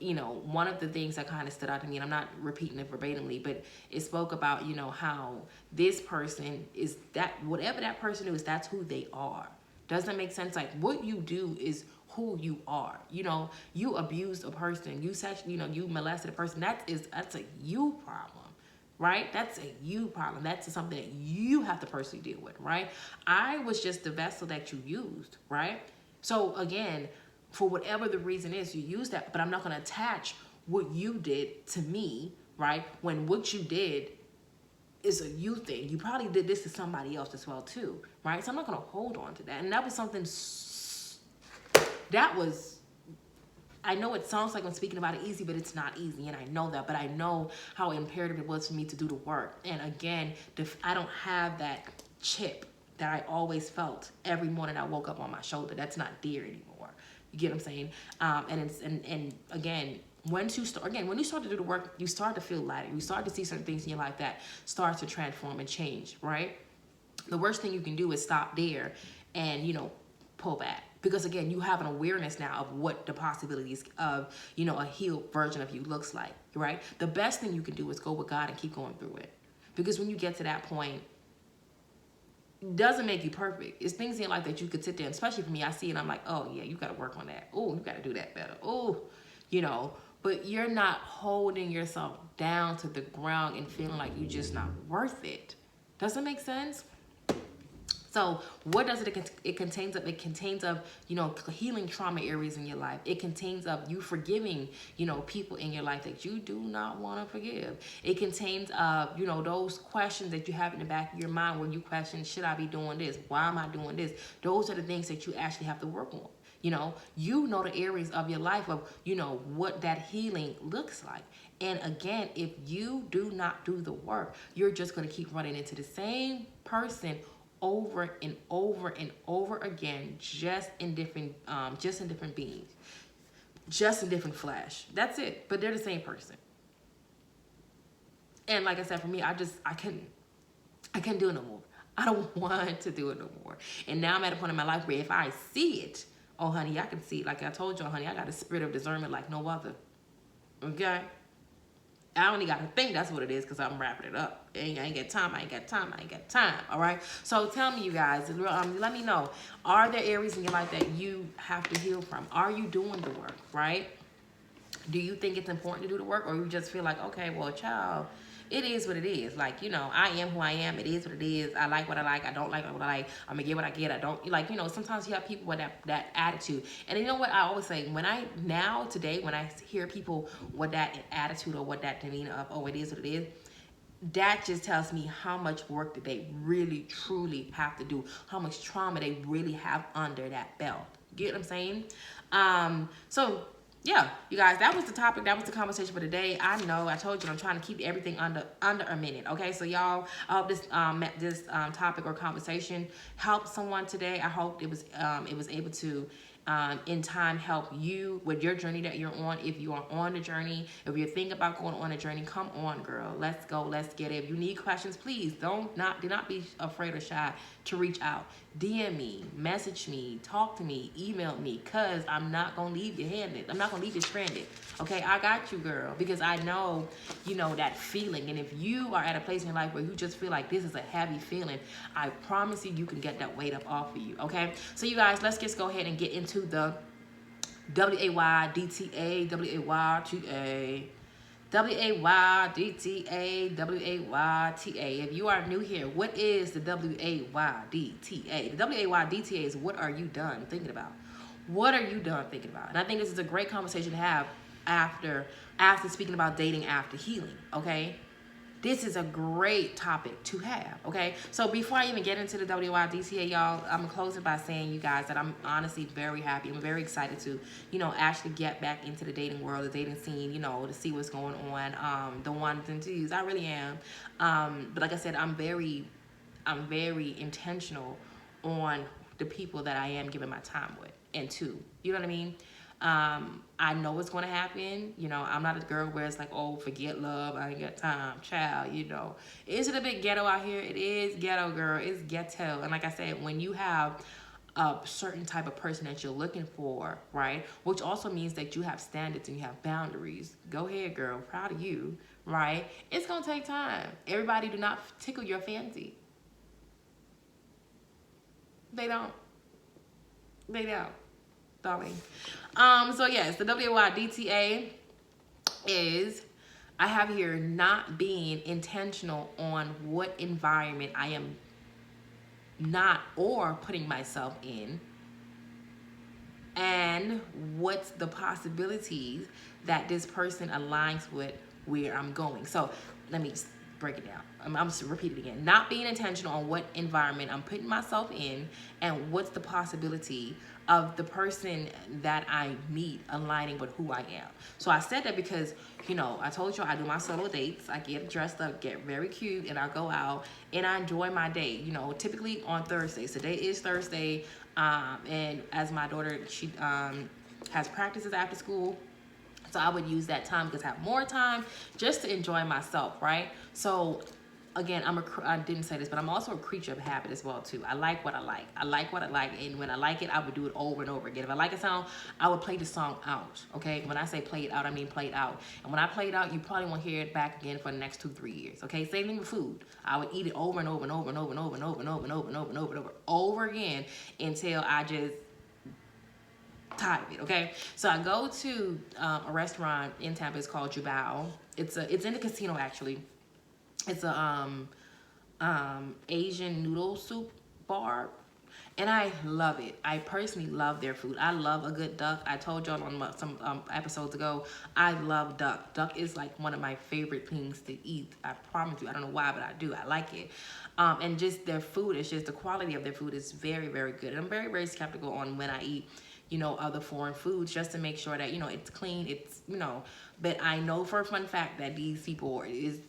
you know, one of the things that kind of stood out to me, and I'm not repeating it verbatimly, but it spoke about, you know, how this person is that, whatever that person is, that's who they are. Doesn't make sense. Like, what you do is who you are. You know, you abused a person, you molested a person. That's a you problem, right? That's a you problem. That's something that you have to personally deal with, right? I was just the vessel that you used, right? So again, for whatever the reason is, you use that, but I'm not going to attach what you did to me, right? When what you did is a you thing. You probably did this to somebody else as well too, right? So I'm not gonna hold on to that. And that was something that was, I know it sounds like I'm speaking about it easy, but it's not easy, and I know that. But I know how imperative it was for me to do the work. And again, I don't have that chip that I always felt every morning I woke up on my shoulder. That's not there anymore. You get what I'm saying? And again, once you start to do the work, you start to feel lighter. You start to see certain things in your life that start to transform and change, right? The worst thing you can do is stop there and, pull back. Because again, you have an awareness now of what the possibilities of, a healed version of you looks like, right? The best thing you can do is go with God and keep going through it. Because when you get to that point, it doesn't make you perfect. It's things in life that you could sit there, and especially for me, I see it, I'm like, oh yeah, you got to work on that. Oh, you got to do that better. Oh, but you're not holding yourself down to the ground and feeling like you're just not worth it. Does that make sense? So what does it? It contains of, healing trauma areas in your life. It contains of you forgiving, people in your life that you do not want to forgive. It contains of, those questions that you have in the back of your mind where you question, should I be doing this? Why am I doing this? Those are the things that you actually have to work on. You know the areas of your life of, what that healing looks like. And again, if you do not do the work, you're just going to keep running into the same person over and over and over again, just in different beings, just in different flesh. That's it. But they're the same person. And like I said, for me, I couldn't do it no more. I don't want to do it no more. And now I'm at a point in my life where if I see it, oh honey, I can see it. Like I told you, honey, I got a spirit of discernment like no other. Okay? I only got to think that's what it is because I'm wrapping it up. I ain't got time. All right? So tell me, you guys, let me know. Are there areas in your life that you have to heal from? Are you doing the work, right? Do you think it's important to do the work, or you just feel like, okay, well, child, it is what it is. Like, I am who I am. It is what it is. I like what I like. I don't like what I like. I'm going to get what I get. I don't, sometimes you have people with that attitude. And you know what I always say? When I hear people with that attitude or what that demeanor of, oh, it is what it is, that just tells me how much work that they really, truly have to do. How much trauma they really have under that belt. Get what I'm saying? So yeah, you guys, that was the topic. That was the conversation for today. I know I told you I'm trying to keep everything under a minute. Okay, so y'all, I hope this topic or conversation helped someone today. I hope it was able to in time help you with your journey that you're on. If you are on the journey, if you're thinking about going on a journey, come on, girl. Let's go. Let's get it. If you need questions, please do not be afraid or shy to reach out. DM me, message me, talk to me, email me, because I'm not going to leave you handed. I'm not going to leave you stranded. Okay, I got you, girl, because I know, that feeling. And if you are at a place in your life where you just feel like this is a heavy feeling, I promise you can get that weight up off of you, okay? So you guys, let's just go ahead and get into the WAYDTA, WAYTA. WAYDTA, WAYTA. If you are new here, what is the WAYDTA? The WAYDTA is what are you done thinking about? What are you done thinking about? And I think this is a great conversation to have after speaking about dating after healing, okay? This is a great topic to have, okay? So before I even get into the WYDTA, y'all, I'm going to close it by saying, you guys, that I'm honestly very happy. I'm very excited to, actually get back into the dating world, the dating scene, to see what's going on, the ones and twos. I really am. But like I said, I'm very intentional on the people that I am giving my time with and to. You know what I mean? I know what's going to happen. I'm not a girl where it's like, oh, forget love. I ain't got time. Child, Is it a bit ghetto out here? It is ghetto, girl. It's ghetto. And like I said, when you have a certain type of person that you're looking for, right? Which also means that you have standards and you have boundaries. Go ahead, girl. Proud of you, right? It's going to take time. Everybody do not tickle your fancy. They don't. Darling. So yes, the WYDTA is, I have here not being intentional on what environment I am not or putting myself in, and what's the possibilities that this person aligns with where I'm going. So let me break it down. I'm just repeat it again. Not being intentional on what environment I'm putting myself in and what's the possibility of the person that I meet aligning with who I am. So I said that because, you know, I told you I do my solo dates. I get dressed up, get very cute, and I go out and I enjoy my day. You know, typically on Thursdays. Today is Thursday, and as my daughter, she has practices after school. So I would use that time because I have more time just to enjoy myself, right? So again, I didn't say this, but I'm also a creature of habit as well too. I like what I like. I like what I like, and when I like it, I would do it over and over again. If I like a song, I would play the song out, okay? When I say play it out, I mean play it out. And when I play it out, you probably won't hear it back again for the next 2-3 years, okay? Same thing with food. I would eat it over and over and over and over and over and over and over and over and over and over and over again until I just tired of it, okay? So I go to a restaurant in Tampa. It's called Jubao. It's in the casino actually. It's a Asian noodle soup bar, and I love it. I personally love their food. I love a good duck. I told y'all on some episodes ago, I love duck. Duck is like one of my favorite things to eat. I promise you. I don't know why, but I do. I like it. And just their food is just, the quality of their food is very, very good. And I'm very, very skeptical on when I eat, you know, other foreign foods, just to make sure that, you know, it's clean, it's, you know, but I know for a fun fact that these people is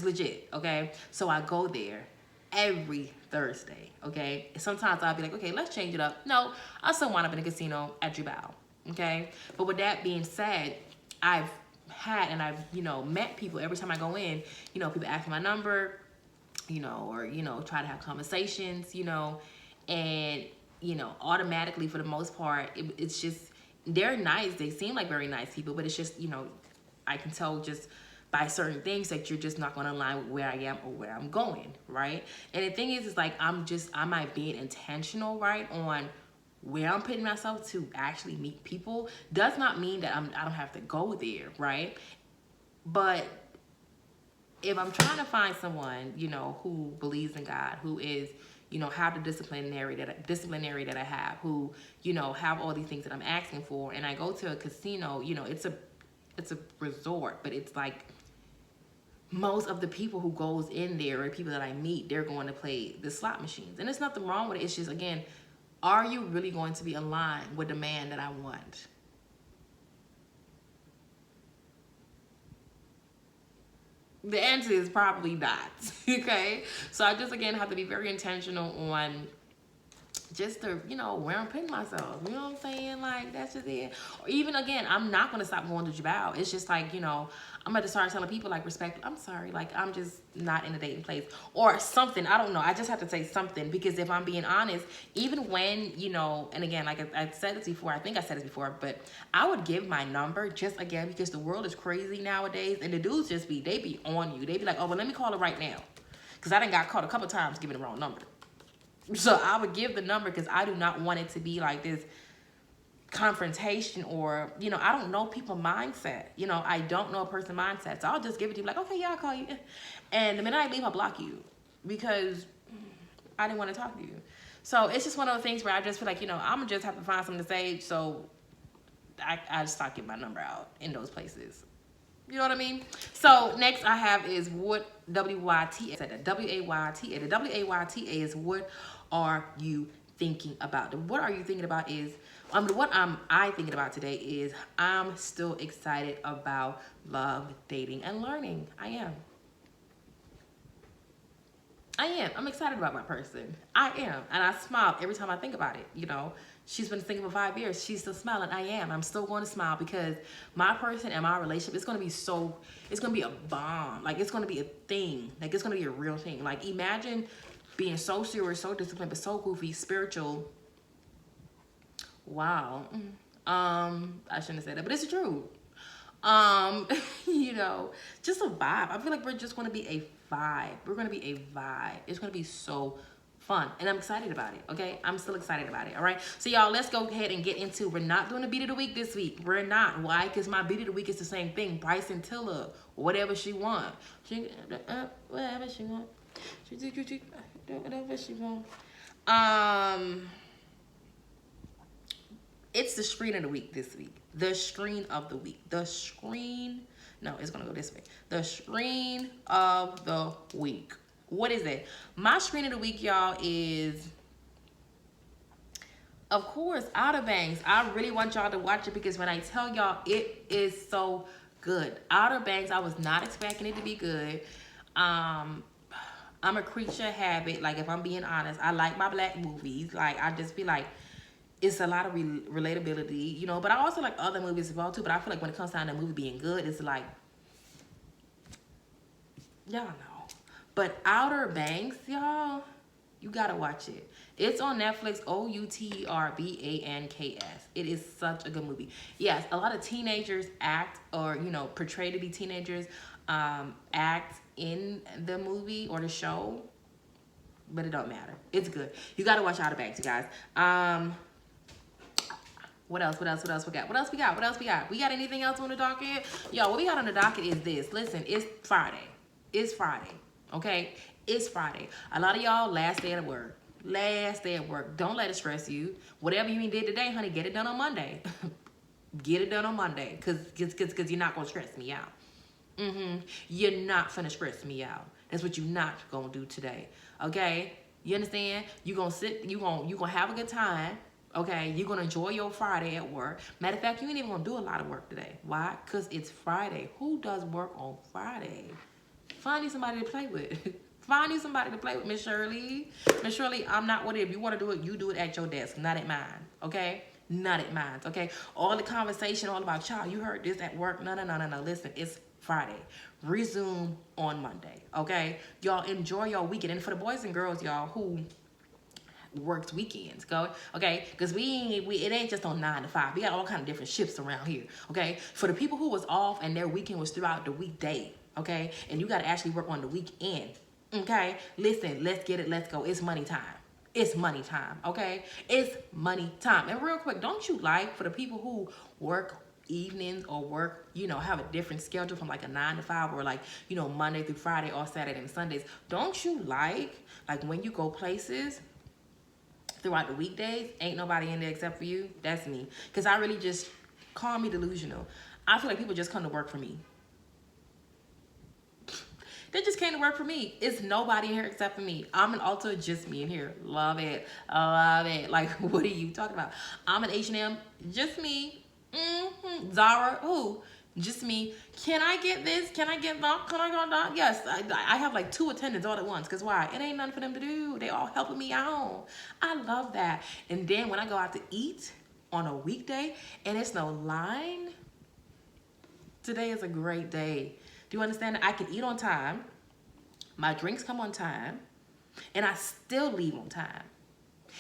legit, okay? So I go there every Thursday, okay? Sometimes I'll be like, okay, let's change it up. No, I still wind up in a casino at Jubao, okay? But with that being said, I've had and I've, you know, met people every time I go in, you know, people ask my number, you know, or, you know, try to have conversations, you know, and, you know, automatically for the most part, it's just, they're nice. They seem like very nice people, but it's just, you know, I can tell just by certain things that you're just not going to align with where I am or where I'm going, right? And the thing is like, I might be intentional, right, on where I'm putting myself to actually meet people. Does not mean that I don't have to go there, right? But if I'm trying to find someone, you know, who believes in God, who is, you know, have the disciplinary that I have, who, you know, have all these things that I'm asking for, and I go to a casino, you know, it's a resort, but it's like most of the people who goes in there or people that I meet, they're going to play the slot machines. And there's nothing wrong with it. It's just, again, are you really going to be aligned with the man that I want? The answer is probably not, okay? So I just, again, have to be very intentional on just to, you know, where I'm putting myself. You know what I'm saying? Like, that's just it. Or even, again, I'm not going to stop going to Jubao. It's just like, you know, I'm going to start telling people, like, respect, I'm sorry, like, I'm just not in a dating place. Or something. I don't know. I just have to say something. Because if I'm being honest, even when, you know, and again, like I said this before, I think I said this before, but I would give my number just, again, because the world is crazy nowadays. And the dudes just be, they be on you. They be like, oh, well, let me call her right now. Because I done got caught a couple times giving the wrong number. So I would give the number because I do not want it to be like this confrontation or, you know, I don't know people's mindset. You know, I don't know a person's mindset. So I'll just give it to you like, okay, yeah, I'll call you. And the minute I leave, I'll block you because I didn't want to talk to you. So it's just one of those things where I just feel like, you know, I'm going to just have to find something to say. So I just start giving my number out in those places. You know what I mean? So next I have is what W-Y-T-A. W-A-Y-T-A. The W-A-Y-T-A is what are you thinking about? The what are you thinking about is, what I thinking about today is I'm still excited about love, dating, and learning. I am. I'm excited about my person. I am. And I smile every time I think about it, you know. She's been single for 5 years. She's still smiling. I am. I'm still going to smile because my person and my relationship is going to be so, it's going to be a bomb. Like, it's going to be a thing. Like, it's going to be a real thing. Like, imagine being so serious, so disciplined, but so goofy, spiritual. Wow. I shouldn't have said that, but it's true. You know, just a vibe. I feel like we're just going to be a vibe. We're going to be a vibe. It's going to be so fun, and I'm excited about it. Okay, I'm still excited about it. All right, so y'all, let's go ahead and get into, we're not doing a beat of the week this week. We're not. Why? Because my beat of the week is the same thing. Bryson Tiller, whatever she want, whatever she want, whatever she want. It's the screen of the week this week. The screen of the week. The screen. No, it's gonna go this way. The screen of the week. What is it? My screen of the week, y'all, is, of course, Outer Banks. I really want y'all to watch it because when I tell y'all, it is so good. Outer Banks, I was not expecting it to be good. I'm a creature of habit. Like, if I'm being honest, I like my black movies. Like, I just feel like it's a lot of relatability, you know. But I also like other movies as well, too. But I feel like when it comes down to a movie being good, it's like, y'all know. But Outer Banks, y'all, you gotta watch it. It's on Netflix, Outerbanks. It is such a good movie. Yes, a lot of teenagers act, or, you know, portray to be teenagers, act in the movie or the show, but it don't matter. It's good. You gotta watch Outer Banks, you guys. What else we got? We got anything else on the docket? Yo, what we got on the docket is this. Listen, it's Friday. Okay? It's Friday. A lot of y'all, last day at work. Don't let it stress you. Whatever you did today, honey, get it done on Monday. Get it done on Monday, cause you're not gonna stress me out. You're not finna stress me out. That's what you're not gonna do today. Okay? You understand? You gonna sit. You gonna have a good time. Okay? You're gonna enjoy your Friday at work. Matter of fact, you ain't even gonna do a lot of work today. Why? Cause it's Friday. Who does work on Friday? Find you somebody to play with. Find you somebody to play with, Miss Shirley. Miss Shirley, I'm not with it. If you want to do it, you do it at your desk, not at mine. Okay? Not at mine. Okay? All the conversation, all about, child, you heard this at work. No. Listen, it's Friday. Resume on Monday. Okay? Y'all enjoy your weekend. And for the boys and girls, y'all, who works weekends, okay? Because it ain't just on 9 to 5. We got all kind of different shifts around here. Okay? For the people who was off and their weekend was throughout the weekday. Okay? And you got to actually work on the weekend. Okay, listen, let's get it, let's go. It's money time. It's money time, okay? It's money time. And real quick, don't you like, for the people who work evenings or work, you know, have a different schedule from like a 9 to 5 or like, you know, Monday through Friday or Saturday and Sundays, don't you like when you go places throughout the weekdays, ain't nobody in there except for you? That's me. Because I really just, call me delusional. I feel like people just come to work for me. They just came to work for me. It's nobody in here except for me. I'm an Ulta, just me in here. Love it. Love it. Like, what are you talking about? I'm an H&M, just me. Zara, who? Just me. Can I get this? Can I get that? Can I get that? Yes, I have like 2 attendants all at once. Because why? It ain't nothing for them to do. They all helping me out. I love that. And then when I go out to eat on a weekday and it's no line, today is a great day. Do you understand that I can eat on time, my drinks come on time, and I still leave on time?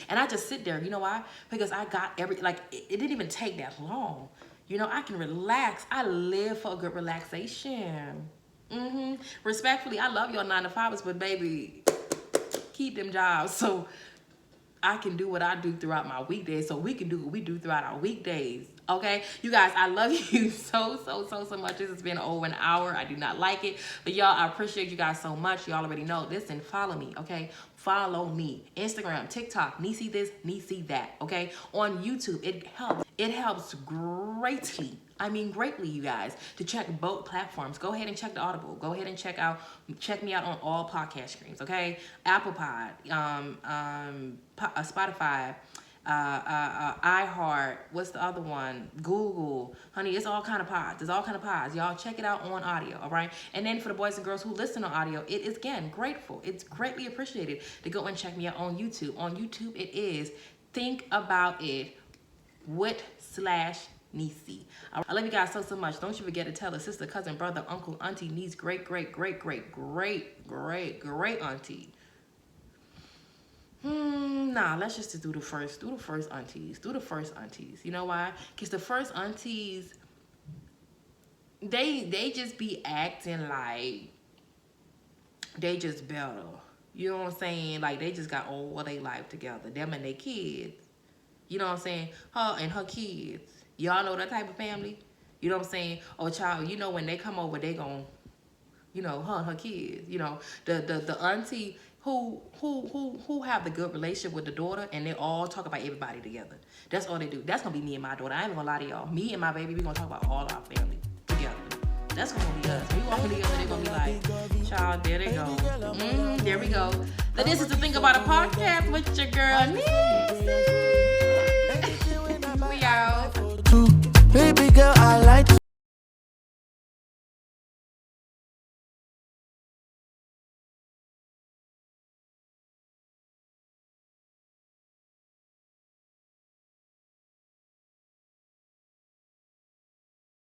And I just sit there, you know why? Because I got it didn't even take that long. You know, I can relax. I live for a good relaxation. Respectfully, I love your 9 to 5s, but baby, keep them jobs so I can do what I do throughout my weekdays, so we can do what we do throughout our weekdays. Okay, you guys, I love you so much. This has been over an hour. I do not like it, but y'all, I appreciate you guys so much. Y'all already know. Listen, follow me, okay? Follow me. Instagram, TikTok, Niecy this, Niecy that, okay? On YouTube, it helps. It helps greatly. I mean greatly, you guys, to check both platforms. Go ahead and check the Audible. Go ahead and check me out on all podcast streams, okay? Apple Pod, Spotify, iHeart, what's the other one? Google, honey, it's all kind of pods. There's all kind of pods. Y'all check it out on audio, all right? And then for the boys and girls who listen on audio, it is, again, grateful. It's greatly appreciated to go and check me out on YouTube. On YouTube, it is Think About It /Niecy. I love you guys so much. Don't you forget to tell a sister, cousin, brother, uncle, auntie, niece, great auntie. Nah, let's just do the first aunties. Do the first aunties. You know why? Because the first aunties, they just be acting like they just better. You know what I'm saying? Like they just got all their life together. Them and their kids. You know what I'm saying? Her and her kids. Y'all know that type of family? You know what I'm saying? Oh, child, you know when they come over, they gon', you know, her and her kids. You know, the auntie who have the good relationship with the daughter, and they all talk about everybody together. That's all they do. That's gonna be me and my daughter. I ain't gonna lie to y'all. Me and my baby, we gonna talk about all our family together. That's gonna be us. We walking together, they're gonna be like, child, there they go. There we go. So this is the Think About a Podcast with your girl, Nixie. We out. Baby girl, I like